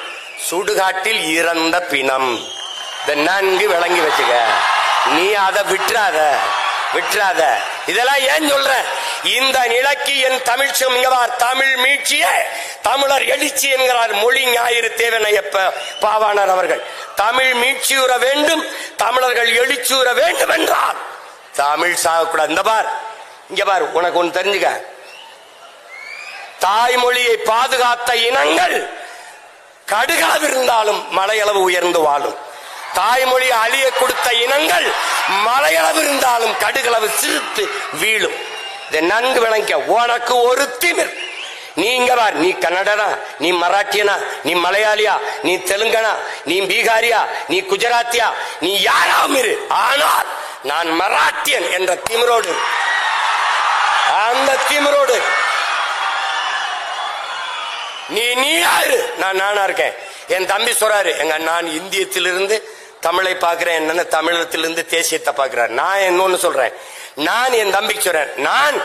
சுடுகாட்டில் இறந்த பிணம். நன்கு விளங்கி வச்சுக்க. நீ அதை விட்டுறாத. இதெல்லாம் ஏன் சொல்ற? இந்த நிலைக்கு என் தமிழ் மீட்சியே தமிழர் எழுச்சி என்கிறார் மொழி ஞாயிறு தேவனையப்ப பாவாணர் அவர்கள். தமிழ் மீட்சியுற வேண்டும், தமிழர்கள் எழுச்சியுற வேண்டும் என்றால் தமிழ் சாகக்கூடாது. இங்க பார், உனக்கு ஒன்று தெரிஞ்சுக்க. தாய்மொழியை பாதுகாத்த இனங்கள் கடுகாவிருந்தாலும் மலையளவு உயர்ந்து வாழும். தாய்மொழி அழிய கொடுத்த இனங்கள் மலையளவு இருந்தாலும் கடுகளவு சிரித்து வீழும். இதை நன்கு விளங்க. உனக்கு ஒரு திமிர். நீங்க பார், நீ கன்னடனா, நீ மராட்டியனா, நீ மலையாளியா, நீ தெலுங்கனா, நீ பீகாரியா, நீ குஜராத்தியா, நீ யாராவும் இரு. ஆனால் நான் மராட்டியன் என்ற திமிரோடு, அந்த திமிரோடு நீ யாரு? நானா இருக்கேன். என் தம்பி சொல்றாரு, நான் இந்தியத்திலிருந்து தமிழை பார்க்கிறேன், என்னன்னு தமிழகத்திலிருந்து தேசியத்தை பார்க்கிறார். நான் இன்னொன்னு சொல்றேன், நான் என் தம்பிக்கு சொல்றேன், நான்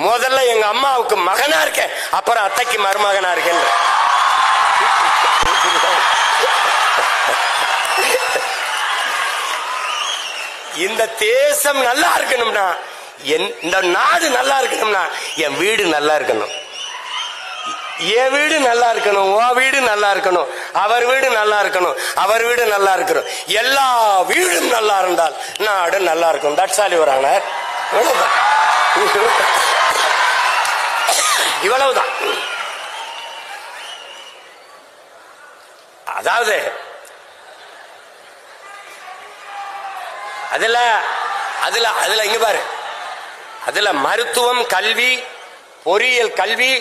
முதல்ல எங்க அம்மாவுக்கு மகனா இருக்கேன், அப்புறம் அத்தைக்கு மருமகனா இருக்கேன். இந்த தேசம் நல்லா இருக்கணும்னா இந்த நாடு நல்லா இருக்கணும்னா என் வீடு நல்லா இருக்கணும், என் வீடு நல்லா இருக்கணும், உன் வீடு நல்லா இருக்கணும், அவர் வீடு நல்லா இருக்கணும், அவர் வீடு நல்லா இருக்கணும், எல்லா வீடும் நல்லா இருந்தால் நாடு நல்லா இருக்கும். That's all your honour. இவ்வளவுதான். அதாவது அதுல அதுல அதுல இங்க பாரு, அதுல மருத்துவம், கல்வி, பொறியியல் கல்வி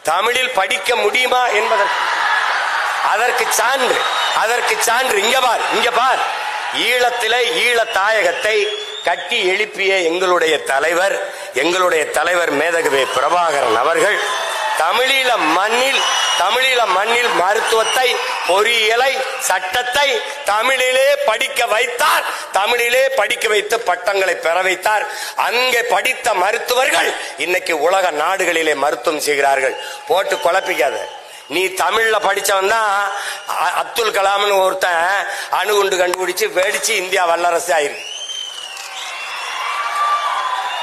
தமிழில் படிக்க முடியுமா என்பதற்கு அதற்கு சான்று இங்க பார். ஈழத்திலே ஈழ தாயகத்தை கட்டி எழுப்பிய எங்களுடைய தலைவர் மேதகவே பிரபாகரன் அவர்கள் தமிழீழ மண்ணில் மருத்துவத்தை, பொறியியலை, சட்டத்தை தமிழிலே படிக்க வைத்தார். தமிழிலே படிக்க வைத்து பட்டங்களை பெற வைத்தார். அங்கே படித்த மருத்துவர்கள் இன்னைக்கு உலக நாடுகளிலே மருத்துவம் செய்கிறார்கள். போட்டு குழப்பிக்காத. நீ தமிழ்ல படிச்சவன் தான் அப்துல் கலாம்னு ஒருத்தன் அணுகுண்டு கண்டுபிடிச்சு வெடிச்சு இந்தியா வல்லரசு ஆயிருக்கு.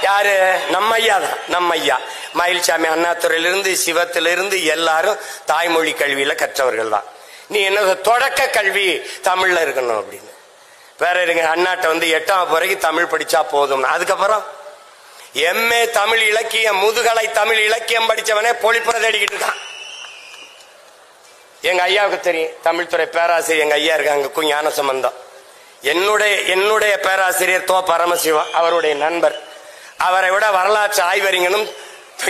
யாரு? நம்ம ஐயா தான். நம்ம ஐயா மயில்சாமி அண்ணாதுரையிலிருந்து சிவத்திலிருந்து எல்லாரும் தாய்மொழி கல்வியில கற்றவர்கள் தான். நீ என்ன தொடக்க கல்வி தமிழ்ல இருக்கணும் அப்படின்னு வேற இருங்க. அண்ணாட்ட 8ஆம் வரைக்கும் தமிழ் படிச்சா போதும். அதுக்கப்புறம் எம்ஏ தமிழ் இலக்கியம், முதுகலை தமிழ் இலக்கியம் படிச்சவனே பொழிப்புற தேடிக்கிட்டு இருக்கான். எங்க ஐயாவுக்கு தெரியும், தமிழ் துறை பேராசிரியர் எங்க ஐயா இருக்காங்க, ஞான சம்பந்தம். என்னுடைய பேராசிரியர் தோ பரமசிவம், அவருடைய நண்பர். அவரை விட வரலாற்று ஆய்வறிஞனும்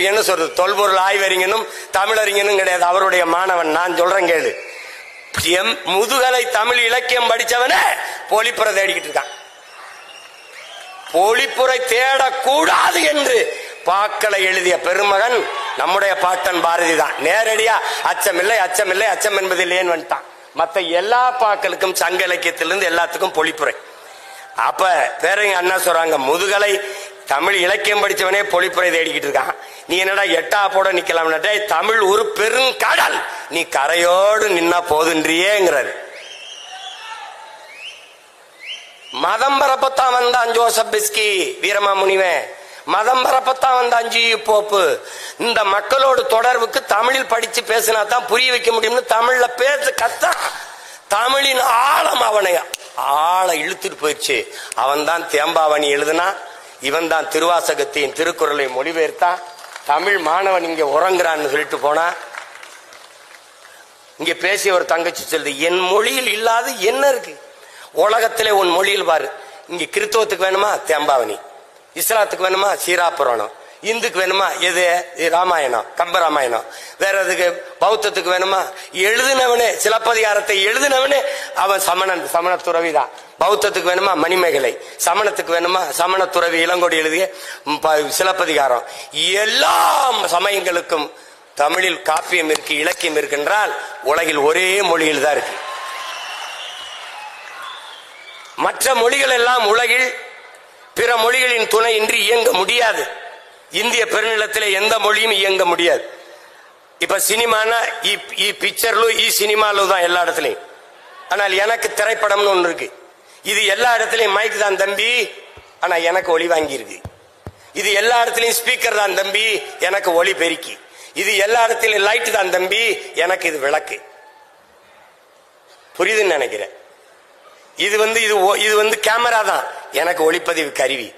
என்ன சொல்றது, தொல்பொருள் ஆய்வறிஞனும் தமிழறிஞனும் கிடையாது. அவருடைய மாணவன். நான் சொல்றேன் கேளு. முதுகலை தமிழ் இலக்கியம் படிச்சவனே பொழிப்புற தேடிக்கிட்டு இருக்கான். பொழிப்புரை தேடக்கூடாது என்று பாக்களை எழுதிய பெருமகன் நம்முடைய பாட்டன் பாரதி தான். நேரடியா அச்சமில்லை அச்சம் என்பதில்லையேன்னு வந்துட்டான். மற்ற எல்லா பாக்களுக்கும் சங்க இலக்கியத்திலிருந்து எல்லாத்துக்கும் பொழிப்புரை. அப்ப பேரங்க அண்ணா சொல்றாங்க, முதுகலை தமிழ் இலக்கியம் படிச்சவனே பொழிப்புரை தேடிக்கிட்டு இருக்கான். நீ என்னடா 8ஆ போட நிக்கலாம்? தமிழ் ஒரு பெருங்கடல், நீ கரையோடு நின்னா போதுன்றியேங்கிறாரு. மதம் பரப்பத்தான் வந்தான் ஜோசப் பிஸ்கி வீரமாமுனிவன். மதம் பரப்பத்தான் வந்தான் ஜி போப்பு. இந்த மக்களோடு தொடர்புக்கு தமிழில் படிச்சு பேசினா தான் புரிய வைக்க முடியும்னு தமிழ்ல பேச கத்தான். தமிழின் ஆழம் அவனை ஆளை இழுத்துட்டு போயிடுச்சு. அவன் தான் தேம்பாவணி எழுதுனா, இவன் தான் திருவாசகத்தின் திருக்குறளை மொழிபெயர்த்தான். தமிழ் மாணவன் இங்க உறங்குறான்னு சொல்லிட்டு போனா, இங்க பேசிய ஒரு தங்கச்சி சொல்லுது, என் மொழியில் இல்லாத என்ன இருக்கு உலகத்திலே? உன் மொழியில் பாரு. இங்க கிறிஸ்தவத்துக்கு வேணுமா தேம்பாவணி, இஸ்லாத்துக்கு வேணுமா சீராபுராணம், இந்துக்கு வேணுமா எது ராமாயணம் கம்பராமாயணம், வேற எதுக்கு பௌத்தத்துக்கு வேணுமா எழுதினவனே சிலப்பதிகாரத்தை எழுதினவனே அவன் சமண துறவிதான். பௌத்தத்துக்கு வேணுமா மணிமேகலை, சமணத்துக்கு வேணுமா சமண துறவி இளங்கோடி எழுதிய சிலப்பதிகாரம். எல்லா சமயங்களுக்கும் தமிழில் காப்பியம் இருக்கு, இலக்கியம் இருக்கின்றால் உலகில் ஒரே மொழியில் தான் இருக்கு. மற்ற மொழிகள் எல்லாம் உலகில் பிற மொழிகளின் துணையின்றி இயங்க முடியாது. இந்திய பெருநிலத்திலே எந்த மொழியும் இயங்க முடியாது. இப்ப சினிமானா பிக்சர்லு சினிமாலு தான் எல்லா இடத்துலயும். ஆனால் எனக்கு திரைப்படம்னு ஒன்று இருக்கு. இது எல்லா இடத்துலயும் மைக் தான் தம்பி, ஆனா எனக்கு ஒலி வாங்கி இருக்கு. இது எல்லா இடத்துலயும் ஸ்பீக்கர் தான் தம்பி, எனக்கு ஒலி பெருக்கி. இது எல்லா இடத்துலயும் லைட் தான் தம்பி, எனக்கு இது விளக்கு. புரியுதுன்னு நினைக்கிறேன். இது கேமரா தான், எனக்கு ஒளிப்பதிவு கருவி.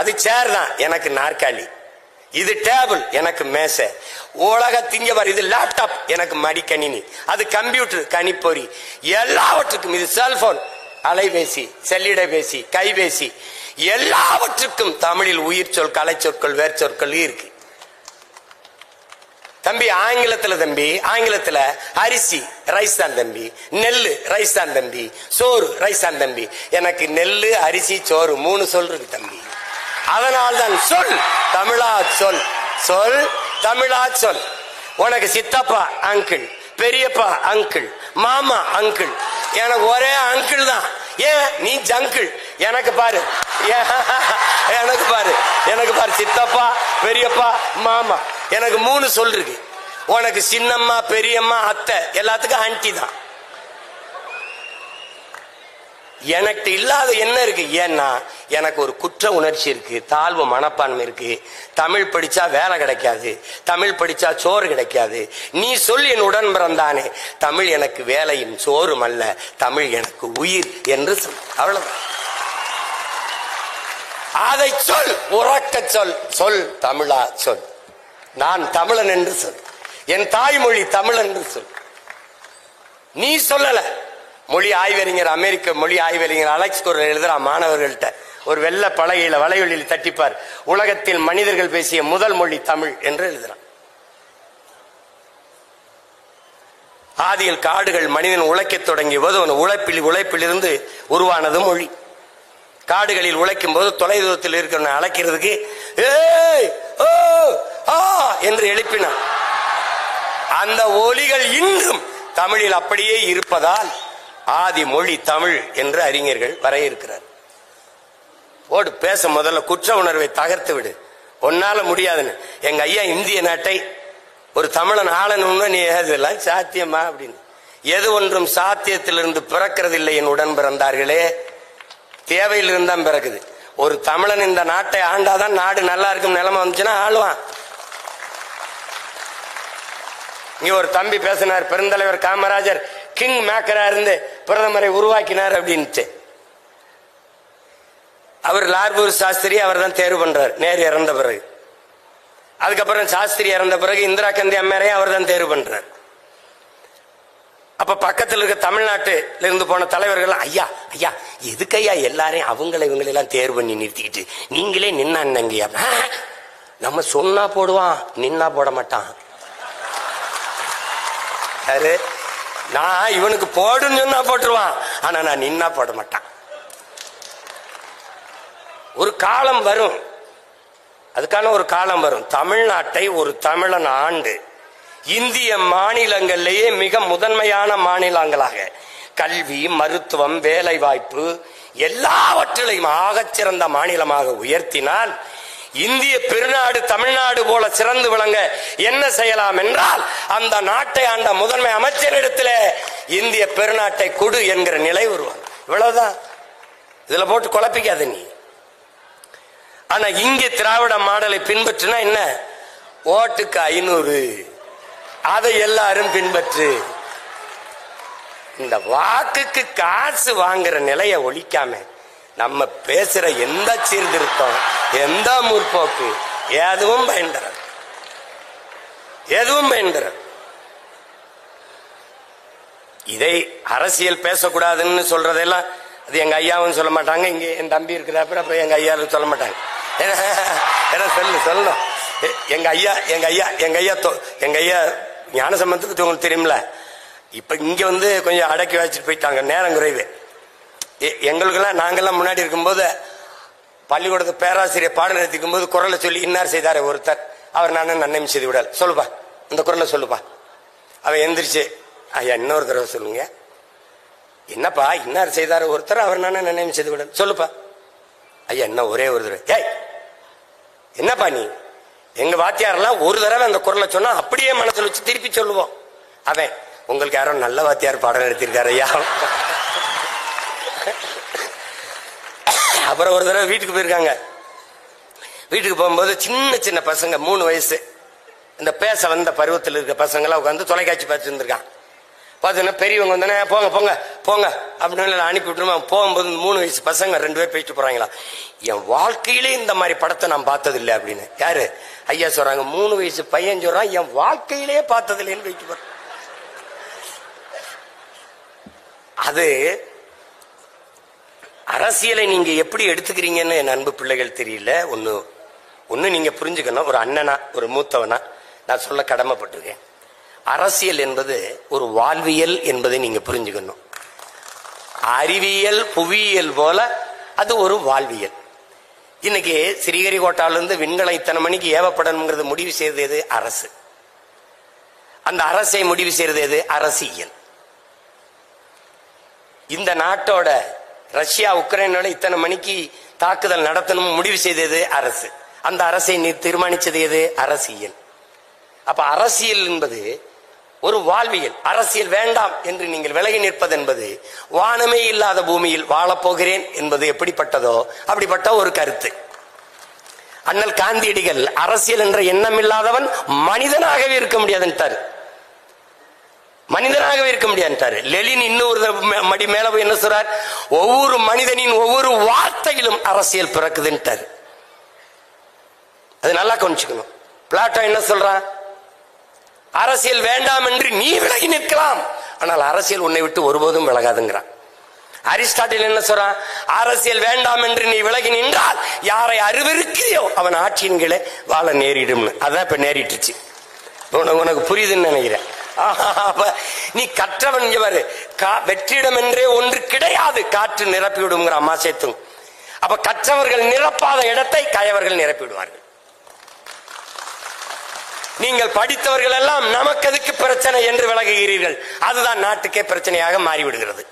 அது சேர் தான், எனக்கு நாற்காலி. இது டேபிள், எனக்கு மேசை. உலகத்திங்க பாரு, இது லேப்டாப், எனக்கு மடிக்கணினி. அது கம்ப்யூட்டர், கணிப்பொறி. எல்லாவற்றுக்கும் இது செல்போன், அலைபேசி, செல்லிடைபேசி, கைபேசி, எல்லாவற்றுக்கும் தமிழில் உயிர் சொல், கலை சொற்கள், வேர் சொற்கள் இருக்கு. தம்பி ஆங்கிலத்துல அரிசி ரைஸ் தான் தம்பி, நெல்லு ரைஸ் தான் தம்பி, சோறு ரைஸ் தான் தம்பி. எனக்கு நெல்லு, அரிசி, சோறு 3 சொல் இருக்கு தம்பி. அதனால்தான் சொல் தமிழா சொல், சொல் தமிழா சொல். உனக்கு சித்தப்பா அங்கிள், பெரியப்பா அங்கிள், மாமா அங்கிள். எனக்கு ஒரே அங்கிள் தான். ஏன் நீ ஜங்கிள்? எனக்கு பாரு சித்தப்பா, பெரியப்பா, மாமா. எனக்கு 3 சொல் இருக்கு. உனக்கு சின்னம்மா, பெரியம்மா, அத்தை, எல்லாத்துக்கும் ஆன்டி தான். எனக்கு இல்லாத என்ன இருக்கு? ஏன்னா எனக்கு ஒரு குற்ற உணர்ச்சி இருக்கு, தாழ்வு மனப்பான்மை இருக்கு. தமிழ் படிச்சா வேலை கிடைக்காது, தமிழ் படிச்சா சோறு கிடைக்காது. நீ சொல் என் உடன் பிறந்தானே, தமிழ் எனக்கு வேலையும் சோறும் அல்ல, தமிழ் எனக்கு உயிர் என்று சொல். அவ்வளவுதான். அதை சொல், உறக்க சொல். சொல் தமிழா சொல், நான் தமிழன் என்று சொல், என் தாய்மொழி தமிழ் என்று சொல். நீ சொல்லல. மொழி ஆய்வறிஞர், அமெரிக்க மொழி ஆய்வறிஞர் அலெக்ஸ் குரல் எழுதுற மாணவர்கள்ட்ட ஒரு வெள்ள பலகையில வலையொலியில் தட்டிப்பார், உலகத்தில் மனிதர்கள் பேசிய முதல் மொழி தமிழ் என்று எழுதுறான். ஆதியில் காடுகள் மனிதன் உழைக்க தொடங்கிய போது உழைப்பிலிருந்து உருவானது மொழி. காடுகளில் உழைக்கும் போது தொலைதூரத்தில் இருக்கிற அழைக்கிறதுக்கு ஏய் ஓ ஆ என்று எழுப்பினான். அந்த ஒலிகள் இன்றும் தமிழில் அப்படியே இருப்பதால் ஆதி மொழி தமிழ் என்று அறிஞர்கள் வரையறுக்கிறார். ஓடு பேச முதல்ல குற்ற உணர்வை தகர்த்து விடு, ஒன்னால முடியாதுன்னு. எங்க ஐயா இந்திய நாட்டை ஒரு தமிழன் ஆளணும்னு நீ இதெல்லாம் சாத்தியமா அப்படின்னு. எது ஒன்றும் சாத்தியத்திலிருந்து பிறக்கிறதில்லை என் உடன் பிறந்தார்களே, தேவையிலிருந்து தான் பிறக்குது. ஒரு தமிழன் இந்த நாட்டை ஆண்டாதான் நாடு நல்லா இருக்கும் நிலைமை வந்துச்சுன்னா ஆளுவான். இங்க ஒரு தம்பி பேசினார், பெருந்தலைவர் காமராஜர் கிங் மேக்கரா இருந்து பிரதமரை உருவாக்கினார் அப்படின்ட்டு. அவர் லார்பூர் சாஸ்திரி அவர் தான் தேர்வு பண்றார் நேரு இறந்த பிறகு. அதுக்கப்புறம் சாஸ்திரி இறந்த பிறகு இந்திரா காந்தி அம்மையாரையும் அவர் தான் தேர்வு பண்றார். அப்ப பக்கத்தில் இருக்க தமிழ்நாட்டில இருந்து போன தலைவர்கள், ஐயா ஐயா எதுக்கையா எல்லாரையும் இவங்களெல்லாம் தேர்வு பண்ணி நிறுத்திக்கிட்டு நீங்களே நின்னாங்கய்யா. நம்ம சொன்னா போடுவான், நின்னா போட மாட்டான். நான் இவனுக்கு போடுன்னு சொன்னா போட்டுருவான், ஆனா நான் நின்னா போட மாட்டான். ஒரு காலம் வரும், அதுக்கான ஒரு காலம் வரும். தமிழ்நாட்டை ஒரு தமிழன் ஆண்டு இந்திய மாநிலங்களிலேயே மிக முதன்மையான மாநிலங்களாக கல்வி, மருத்துவம், வேலை வாய்ப்பு எல்லாவற்றிலையும் ஆகச்சிறந்த மாநிலமாக உயர்த்தினால் இந்திய பெருநாடு தமிழ்நாடு போல சிறந்து விளங்க என்ன செய்யலாம் என்றால், அந்த நாட்டை ஆண்ட முதன்மை அமைச்சரிடத்தில் இந்திய பெருநாட்டை கொடு என்கிற நிலை உருவாங்க. இவ்வளவுதான். இதுல போட்டு குழப்பிக்காத நீ. ஆனா இங்கே திராவிட மாடலை பின்பற்றினா என்ன? ஓட்டுக்கு 500, அதை எல்லாரும் பின்பற்று. இந்த வாக்குக்கு காசு வாங்குற நிலையை ஒழிக்காம நம்ம பேசுற எந்த சீர்திருத்தம், எந்த முற்போக்கு எதுவும் பயன்பெறாது, எதுவும் பயன்பெறாது. இதை அரசியல் பேசக்கூடாதுன்னு சொல்றதெல்லாம் அது எங்க ஐயாவும் சொல்ல மாட்டாங்க. இங்க என் தம்பி இருக்கிறப்ப அப்ப எங்க ஐயாவும் சொல்ல மாட்டாங்க. சொல்லணும். எங்க ஐயா ஞானசம்பந்தத்துக்கு உங்களுக்கு தெரியுமில்ல. இப்ப இங்க வந்து கொஞ்சம் அடக்கி வச்சுட்டு போயிட்டாங்க, நேரம் குறைவு. எங்களுக்கெல்லாம் நாங்கெல்லாம் முன்னாடி இருக்கும்போது பள்ளிக்கூடத்து பேராசிரியர் பாடம் நடத்திக்கும் போது குரலை சொல்லி இன்னார் செய்தார ஒருத்தர், அவர் நானும் நன்மை செய்து விடாது, சொல்லுப்பா இந்த குரலை சொல்லுப்பா. அவன் எந்திரிச்சு, ஐயா இன்னொரு தடவை சொல்லுங்க. என்னப்பா இன்னார் செய்தார ஒருத்தர், அவர் நானும் நன்மை செய்து விடாது, சொல்லுப்பா. ஐயா என்ன ஒரே ஒரு தடவை. ஏய் என்னப்பா நீ, எங்க வாத்தியாரெல்லாம் ஒரு தடவை அந்த குரலை சொன்னா அப்படியே மனசுல வச்சு திருப்பி சொல்லுவோம். அவன் உங்களுக்கு யாரோ நல்ல வாத்தியார் பாடம் நடத்திருக்காரு ஐயா. அப்புறம் ஒரு தடவை வீட்டுக்கு போயிருக்காங்க. வீட்டுக்கு போகும்போது சின்ன சின்ன பசங்க 3 வயசு இந்த பேச வந்த பருவத்தில் இருக்க பசங்க எல்லாம் உட்காந்து தொலைக்காட்சி பார்த்துட்டு இருந்திருக்கான். பார்த்தோன்னா பெரியவங்க வந்தோடனே போங்க போங்க போங்க அப்படின்னு அனுப்பி விட்டுருமா. போகும்போது 3 வயசு பசங்க 2 பேர் போயிட்டு போறாங்களா. என் வாழ்க்கையிலே இந்த மாதிரி படத்தை நான் பார்த்தது இல்லை அப்படின்னு. யாரு ஐயா சொல்றாங்க. 3 வயசு பையன் சொல்றான், என் வாழ்க்கையிலே பார்த்தது இல்லைன்னு போயிட்டு போற. அது அரசியலை நீங்க எப்படி எடுத்துக்கிறீங்கன்னு என் அன்பு பிள்ளைகள் தெரியல. ஒன்னு நீங்க புரிஞ்சுக்கணும். ஒரு அண்ணனா ஒரு மூத்தவனா நான் சொல்ல கடமைப்பட்டிருக்கேன். அரசியல் என்பது ஒரு வாழ்வியல் என்பதை நீங்க புரிஞ்சுக்கணும். அறிவியல் புவியியல் போல அது ஒரு வாழ்வியல். இன்னைக்கு ஸ்ரீஹரிகோட்டாலிருந்து விண்கலம் இத்தனை மணிக்கு ஏவப்படணுங்கிறது முடிவு செய்தது எது? அரசு. அந்த அரசை முடிவு செய்தது எது? அரசியல். இந்த நாட்டோட ரஷ்யா உக்ரைனோட இத்தனை மணிக்கு தாக்குதல் நடத்தணும் முடிவு செய்தது அரசு. அந்த அரசை தீர்மானிச்சது எது? அரசியல். அப்ப அரசியல் என்பது ஒரு வாழ்வியல். அரசியல் வேண்டாம் என்று நீங்கள் விலகி நிற்பது என்பது வானமே இல்லாத பூமியில் வாழப்போகிறேன் என்பது எப்படிப்பட்டதோ அப்படிப்பட்ட ஒரு கருத்து. அண்ணல் காந்தியடிகள் அரசியல் என்ற எண்ணம் இல்லாதவன் மனிதனாகவே இருக்க முடியாதுன்ட்டார். மனிதனாகவே இருக்க முடியாதுன்ட்டாரு. லெனின் இன்னொரு மடி மேல போய் என்ன சொல்றார்? ஒவ்வொரு மனிதனின் ஒவ்வொரு வார்த்தையிலும் அரசியல் பிறக்குதுன்ட்டார். அது நல்லா கொஞ்சிக்கணும். பிளாட்டோ என்ன சொல்றான்? அரசியல் வேண்டாம் என்று நீ விலகி நிற்கலாம், ஆனால் அரசியல் உன்னை விட்டு ஒருபோதும் விலகாதுங்கிறான். அரிஸ்டாட்டில் என்ன சொல்றான்? அரசியல் வேண்டாம் என்று நீ விலகி நின்றால் யாரை அருவருக்கிறியோ அவன் ஆட்சியின் கீழே வாழ நேரிடும். அதான் இப்ப நேரிட்டுச்சு. உனக்கு புரியுதுன்னு நினைக்கிறேன். நீ கற்றவன் இவர் வெற்றிடம் என்றே ஒன்று கிடையாது, காற்று நிரப்பிவிடுங்கிற அம்மா சேர்த்தும். அப்ப கற்றவர்கள் நிரப்பாத இடத்தை கயவர்கள் நிரப்பிவிடுவார்கள். நீங்கள் படித்தவர்கள் எல்லாம் நமக்கு எதுக்கு பிரச்சனை என்று விலகுகிறீர்கள். அதுதான் நாட்டுக்கே பிரச்சனையாக மாறிவிடுகிறது.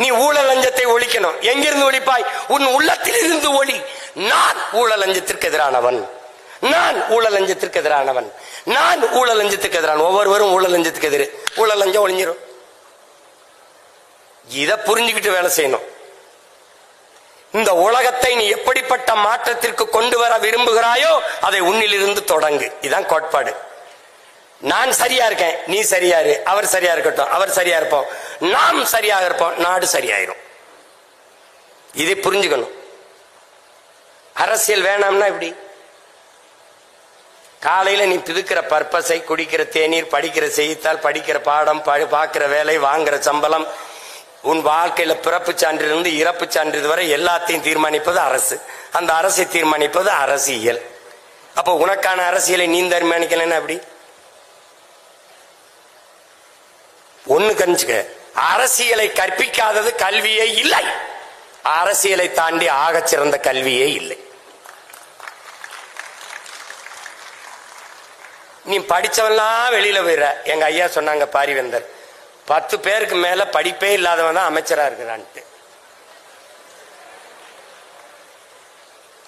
நீ ஊழல் லஞ்சத்தை ஒழிக்கணும். எங்கிருந்து ஒழிப்பாய்? உன் உள்ளத்தில் இருந்து ஒளி. நான் ஊழல் லஞ்சத்திற்கு எதிரானவன், நான் ஊழல் லஞ்சத்திற்கு எதிரானவன், நான் ஊழல் லஞ்சத்துக்கு எதிரான. ஒவ்வொருவரும் ஊழல் லஞ்சத்துக்கு எதிர. ஊழல் லஞ்சம் ஒழிஞ்சிரும். இதை புரிஞ்சுக்கிட்டு வேலை செய்யணும். இந்த உலகத்தை நீ எப்படிப்பட்ட மாற்றத்திற்கு கொண்டு வர விரும்புகிறாயோ அதை உன்னிலிருந்து தொடங்கு. இதுதான் கோட்பாடு. நான் சரியா இருக்கேன், நீ சரியாரு, அவர் சரியா இருக்கட்டும், அவர் சரியா இருப்போம், நாம் சரியாக இருப்போம், நாடு சரியாயிரும். இதை புரிஞ்சுக்கணும். அரசியல் வேணாம்னா இப்படி காலையில நீ பிதுக்கிற பர்பஸை, குடிக்கிற தேநீர், படிக்கிற செய்தித்தாள், படிக்கிற பாடம், பார்க்கிற வேலை, வாங்குற சம்பளம், உன் வாழ்க்கையில பிறப்பு சான்றிலிருந்து இறப்பு சான்றிதழ் வரை எல்லாத்தையும் தீர்மானிப்பது அரசு. அந்த அரசை தீர்மானிப்பது அரசியல். அப்போ உனக்கான அரசியலை நீ தீர்மானிக்கலன்னா அப்படி ஒண்ணு கணிச்சுக்க. அரசியலை கற்பிக்காதது கல்வியே இல்லை. அரசியலை தாண்டி ஆகச் சிறந்த கல்வியே இல்லை. நீ படிச்சவெல்லாம் வெளியில போயிடுற. எங்க ஐயா சொன்னாங்க பாரிவேந்தர், 10 பேருக்கு மேல படிப்பே இல்லாதவன் தான் அமைச்சரா இருக்கிறான்ட்டு.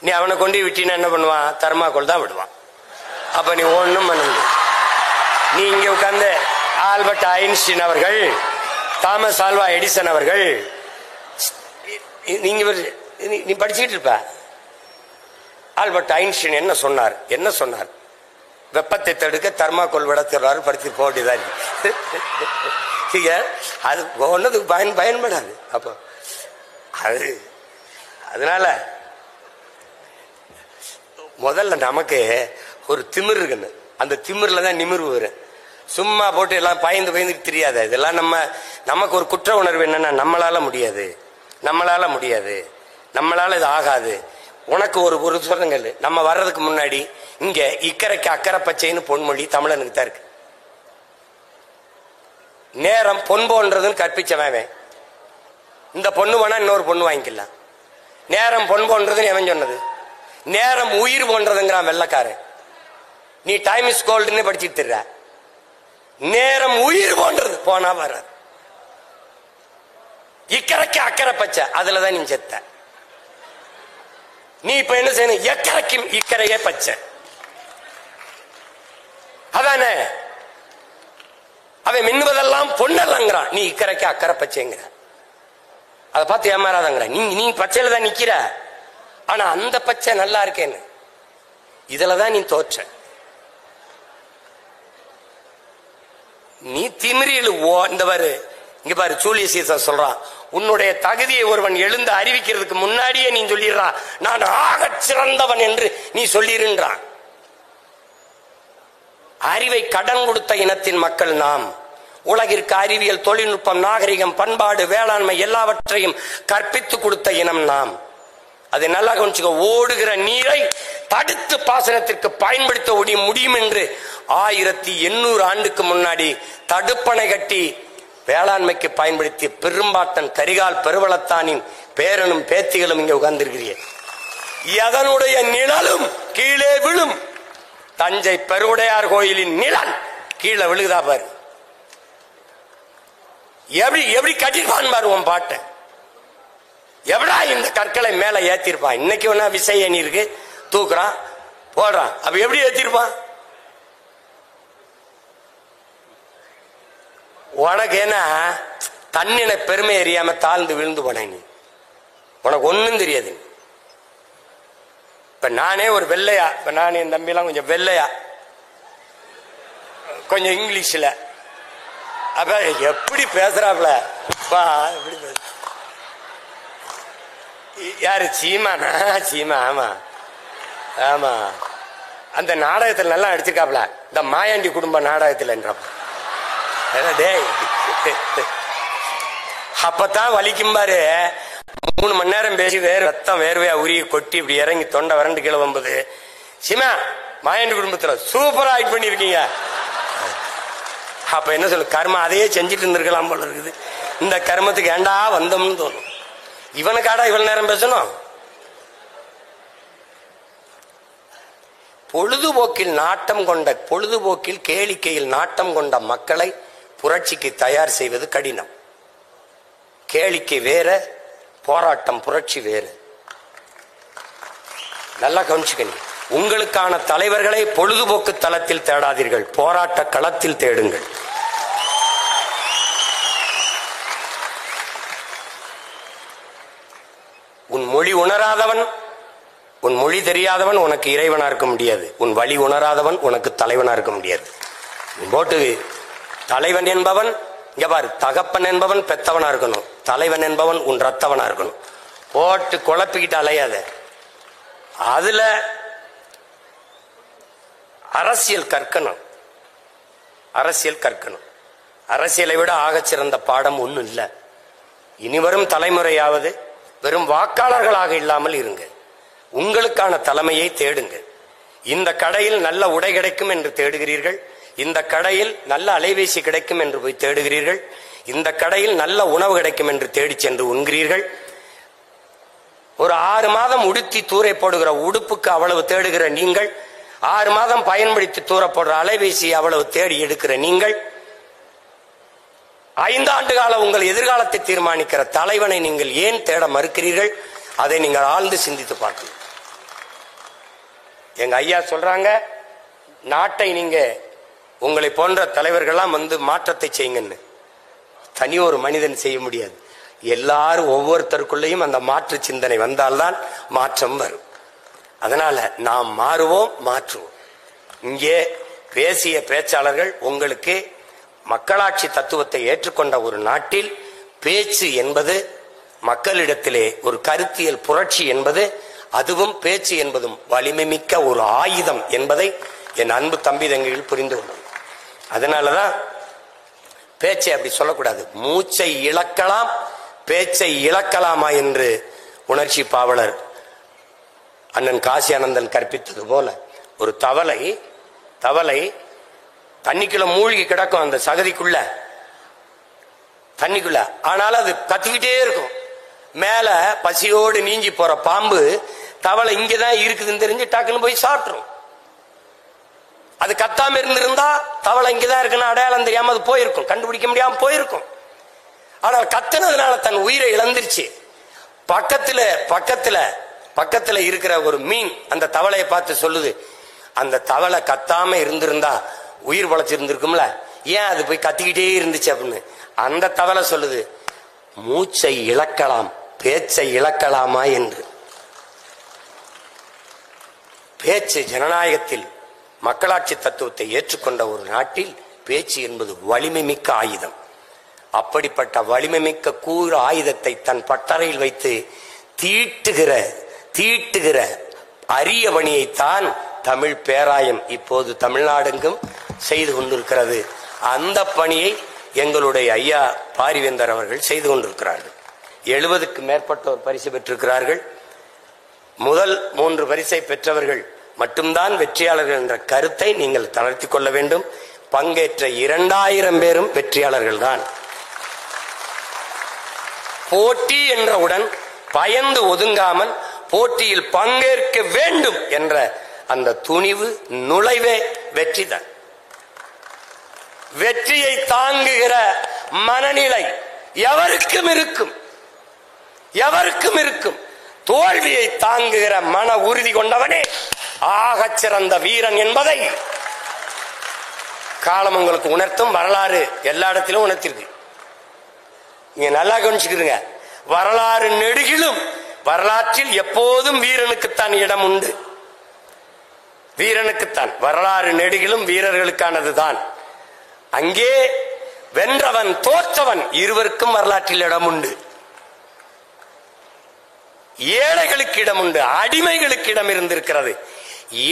நீ அவனை கொண்டு விட்டினா என்ன பண்ணுவான்? தர்மாக்கோல் தான் விடுவான். அப்ப நீ ஒண்ணும் பண்ண முடியும். நீ இங்க உட்கார்ந்து ஆல்பர்ட் ஐன்ஸ்டீன் அவர்கள், தாமஸ் ஆல்வா எடிசன் அவர்கள், நீ படிச்சுக்கிட்டு இருப்ப. ஆல்பர்ட் ஐன்ஸ்டீன் என்ன சொன்னார்? என்ன சொன்னார்? வெப்பத்தை தடுக்க தர்மாக்கோல் விட சொல்றாரு. படிச்சு போட்டுதான் அது ஒன்னதுக்கு பயன்படாது. அப்போ அது அதனால முதல்ல நமக்கு ஒரு திமிர் இருக்குன்னு, அந்த திமிர்ல தான் நிமிர்வு வரும். சும்மா போட்டு எல்லாம் பயந்து தெரியாது. இதெல்லாம் நமக்கு ஒரு குற்ற உணர்வு என்னன்னா, நம்மளால முடியாது, நம்மளால முடியாது, நம்மளால இது ஆகாது. உனக்கு ஒரு சொல்லுங்கள். நம்ம வர்றதுக்கு முன்னாடி இங்க இக்கரைக்கு அக்கறை பச்சைன்னு பொன்மொழி தமிழனுக்கு தான் இருக்கு. நேரம் பொன் போன்றதுன்னு கற்பிச்சவன். இந்த பொண்ணு வேணா இன்னொரு பொண்ணு வாங்கிக்கலாம். நேரம் பொன் போன்றதுன்னு எவன் சொன்னது? நேரம் உயிர் போன்றதுங்கிறான் வெள்ளக்காரன். நீ டைம் இஸ் கோல்டுன்னு படிச்சுட்டு இருக்க. நேரம் உயிர் போன்றது, போனா வராது. இக்கரைக்கு அக்கறை பச்சை, அதுலதான் நீ செத்த. நீ இப்ப என்ன செய்யணும்? எக்கரைக்கும் இக்கரையே பச்சை. அதானே அவன் மின்னுவதெல்லாம் பொன்னல்லங்கிறான். நீ இக்கரைக்கு அக்கறை பச்சைங்கிற. அதை பார்த்து ஏமாறாதங்கிற. நீ பச்சையில தான் நிக்கிற. ஆனா அந்த பச்சை நல்லா இருக்கேன்னு இதுலதான் நீ தோற்ற. நீ திமிரில் இந்த பாரு, இங்க பாரு, ஜூலியஸ் சீசர் சொல்றான், உன்னுடைய தகுதியை ஒருவன் எழுந்து அறிவிக்கிறதுக்கு முன்னாடியே நீ சொல்லிடுறான், நான் ஆகச் சிறந்தவன் என்று நீ சொல்லிருன்றான். அறிவை கடன் கொடுத்த இனத்தின் மக்கள் நாம். உலகிற்கு அறிவியல், தொழில்நுட்பம், நாகரிகம், பண்பாடு, வேளாண்மை எல்லாவற்றையும் கற்பித்து கொடுத்த இனம் நாம். அதை நல்லா கவனிச்சுக்க. ஓடுகிற நீரை தடுத்து பாசனத்திற்கு பயன்படுத்த முடியும் என்று 1800 ஆண்டுக்கு முன்னாடி தடுப்பணை கட்டி வேளாண்மைக்கு பயன்படுத்திய பெரும்பாட்டன் கரிகால் பெருவளத்தானின் பேரனும் பேத்திகளும் இங்க உட்கார்ந்திருக்கிறீர்கள். எதனுடைய நிழலும் கீழே விழும். தஞ்சை பெருவுடையார் கோயிலின் நிழல் கீழே விழுகுதா பாரு. எப்படி கட்டிருப்பான் பாரு உன் பாட்டை. எவடா இந்த கற்களை மேல ஏத்திருப்பான்? இன்னைக்கு வேணா விசை அணி இருக்கு, தூக்குறான் போடுறான். அப்ப எப்படி ஏத்திருப்பான்? உனக்கு என்ன தண்ணின பெருமை அறியாம தாழ்ந்து விழுந்து போன நீ, உனக்கு ஒன்னும் தெரியாது. இப்ப நானே ஒரு வெள்ளையா, இப்ப நானே என் தம்பிலாம் கொஞ்சம் வெள்ளையா, கொஞ்சம் இங்கிலீஷ்ல, அப்ப எப்படி பேசுறாப்ல எப்படி பேச, யாரு சீமானா? சீமா, ஆமா ஆமா. அந்த நாடகத்துல நல்லா நடிச்சிருக்காப்ல, இந்த மாயாண்டி குடும்ப நாடகத்துல. டேய் அப்பதான் வலிக்கும் பாரு. 3 மணி நேரம் பேசி ரத்தம் வேர்வையா உரிய கொட்டி இப்படி இறங்கி தொண்டை வறண்டு கீழே வம்பது. சீமா, மாயாண்டி குடும்பத்துல சூப்பரா ஆக்ட் பண்ணிருக்கீங்க. அப்ப என்ன சொல்லு, கர்மம் அதையே செஞ்சுட்டு இருந்திருக்கலாம் போல இருக்குது. இந்த கர்மத்துக்கு ஏண்டா வந்தோம்னு தோணும். இவனுக்காடா இவ்வளவு நேரம் பேசணும்? பொழுதுபோக்கில் கேளிக்கையில் நாட்டம் கொண்ட மக்களை புரட்சிக்கு தயார் செய்வது கடினம். கேளிக்கை வேற, போராட்டம் புரட்சி வேறு. நல்லா கவனிச்சுக்கணும். உங்களுக்கான தலைவர்களை பொழுதுபோக்கு தளத்தில் தேடாதீர்கள், போராட்ட களத்தில் தேடுங்கள். உன் மொழி உணராதவன், உன் மொழி தெரியாதவன் உனக்கு இறைவனா இருக்க முடியாது. உன் வழி உணராதவன் உனக்கு தலைவனா இருக்க முடியாது. போட்டு தலைவன் என்பவன் இங்க பாரு, தகப்பன் என்பவன் பெத்தவனா இருக்கணும், தலைவன் என்பவன் உன் ரத்தவனா இருக்கணும். போட்டு குழப்பிக்கிட்டு அலையாத. அதுல அரசியல் கற்கணும், அரசியல் கற்கணும். அரசியலை விட ஆகச்சிறந்த பாடம் ஒன்றும் இல்லை. இனிவரும் தலைமுறையாவது வெறும் வாக்காளர்களாக இல்லாமல் இருங்க. உங்களுக்கான தலைமையை தேடுங்க. இந்த கடையில் நல்ல உடை கிடைக்கும் என்று தேடுகிறீர்கள், இந்த கடையில் நல்ல அலைபேசி கிடைக்கும் என்று போய் தேடுகிறீர்கள், இந்த கடையில் நல்ல உணவு கிடைக்கும் என்று தேடி சென்று உண்கிறீர்கள். ஒரு 6 மாதம் உடுத்தி தூரை போடுகிற உடுப்புக்கு அவ்வளவு தேடுகிற நீங்கள், 6 மாதம் பயன்படுத்தி தூர போடுற அலைபேசி அவ்வளவு தேடி எடுக்கிற நீங்கள், 5 ஆண்டு கால உங்கள் எதிர்காலத்தை தீர்மானிக்கிற தலைவனை நீங்கள் ஏன் தேட மறுக்கிறீர்கள்? அதை நீங்கள் ஆழ்ந்து சிந்தித்து பார்க்கணும். எங்க ஐயா சொல்றாங்க, நாட்டை நீங்க உங்களை போன்ற தலைவர்கள்லாம் வந்து மாற்றத்தை செய்யுங்கன்னு. தனி ஒரு மனிதன் செய்ய முடியாது. எல்லாரும் ஒவ்வொருத்தருக்குள்ளேயும் அந்த மாற்று சிந்தனை வந்தால்தான் மாற்றம் வரும். அதனால நாம் மாறுவோம், மாற்றுவோம். இங்கே பேசிய பேச்சாளர்கள் உங்களுக்கு மக்களாட்சி தத்துவத்தை ஏற்றுக்கொண்ட ஒரு நாட்டில் பேச்சு என்பது மக்களிடத்திலே ஒரு கருத்தியல் புரட்சி என்பது, அதுவும் பேச்சு என்பதும் வலிமை மிக்க ஒரு ஆயுதம் என்பதை என் அன்பு தம்பி தங்கைகள் புரிந்து கொள்ளும். அதனாலதான் பேச்சை அப்படி சொல்லக்கூடாது. மூச்சை இழக்கலாம், பேச்சை இழக்கலாமா என்று உணர்ச்சி பாவலர் அண்ணன் காசி ஆனந்தன் கற்பித்தது போல, ஒரு தவளை தண்ணிக்குள்ள மூழ்கி கிடக்கும், அந்த சகதிக்குள்ள தண்ணிக்குள்ள, ஆனாலும் அது கத்திக்கிட்டே இருக்கும். மேல பசியோடு நீஞ்சி போற பாம்பு தவளை இங்கதான் இருக்குதுன்னு தெரிஞ்சு டக்குன்னு போய் சாப்பிட்டுரும். அது கத்தாம இருந்திருந்தா தவளை இங்கதான் இருக்குன்னு அடையாளம் தெரியாம அது போயிருக்கும், கண்டுபிடிக்க முடியாம போயிருக்கும். ஆனால் கத்துனதுனால தன் உயிரை இழந்துருச்சு. பக்கத்துல இருக்கிற ஒரு மீன் அந்த தவளையை பார்த்து சொல்லுது, அந்த தவளை கத்தாம இருந்திருந்தா உயிர் பொழைச்சிருந்திருக்கும்ல, ஏன் அது போய் கத்திக்கிட்டே இருந்துச்சு அப்படின்னு. அந்த தவளை சொல்லுது, மூச்சை இழக்கலாம், பேச்சை இழக்கலாமா என்று. பேச்சு ஜனநாயகத்தில் மக்களாட்சி தத்துவத்தை ஏற்றுக்கொண்ட ஒரு நாட்டில் பேச்சு என்பது வலிமை மிக்க ஆயுதம். அப்படிப்பட்ட வலிமை மிக்க கூற ஆயுதத்தை தன் பட்டறையில் வைத்து தீட்டுகிற அரிய பணியைத்தான் தமிழ் பேராயம் இப்போது தமிழ்நாடெங்கும் செய்து கொண்டிருக்கிறது. அந்த பணியை எங்களுடைய ஐயா பாரிவேந்தர் அவர்கள் செய்து கொண்டிருக்கிறார்கள். 70க்கு மேற்பட்டோர் பரிசு பெற்றிருக்கிறார்கள். முதல் 3 பரிசை பெற்றவர்கள் மட்டும்தான் வெற்றியாளர்கள் என்ற கருத்தை நீங்கள் தளர்த்தி கொள்ள வேண்டும். பங்கேற்ற 2000 பேரும் வெற்றியாளர்கள் தான். போட்டி என்றவுடன் பயந்து ஒதுங்காமல் போட்டியில் பங்கேற்க வேண்டும் என்ற அந்த துணிவு, நுழைவே வெற்றிதான். வெற்றியை தாங்குகிற மனநிலை எவருக்கும் இருக்கும். தோல்வியை தாங்குகிற மன உறுதி கொண்டவனே ஆகச் சிறந்த வீரன் என்பதை காலம் உங்களுக்கு உணர்த்தும், வரலாறு எல்லா இடத்திலும் உணர்த்திருக்கு. நீங்க நல்லா கவனிச்சுக்கிறீங்க. வரலாறு நெடுகிலும் வரலாற்றில் எப்போதும் வீரனுக்குத்தான் இடம் உண்டு. வீரனுக்குத்தான் வரலாறு நெடுகிலும் வீரர்களுக்கானதுதான். அங்கே வென்றவன் தோற்றவன் இருவருக்கும் வரலாற்றில் இடம் உண்டு. ஏழைகளுக்கு இடம் உண்டு, அடிமைகளுக்கு இடம் இருந்திருக்கிறது,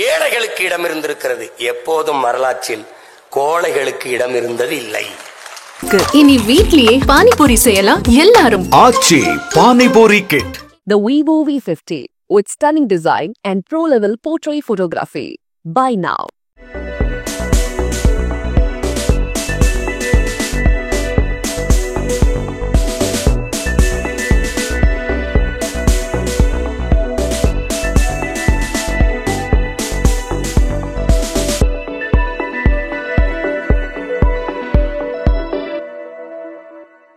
ஏழைகளுக்கு இடம் இருந்திருக்கிறது. எப்போதும் வரலாற்றில் கோழைகளுக்கு இடம் இருந்தது இல்லை. இனி வீட்லயே பானிபூரி செய்யலாம் எல்லாரும். Aachi panipuri kit. The Vivo V50 with stunning design and pro-level portrait photography. Buy now.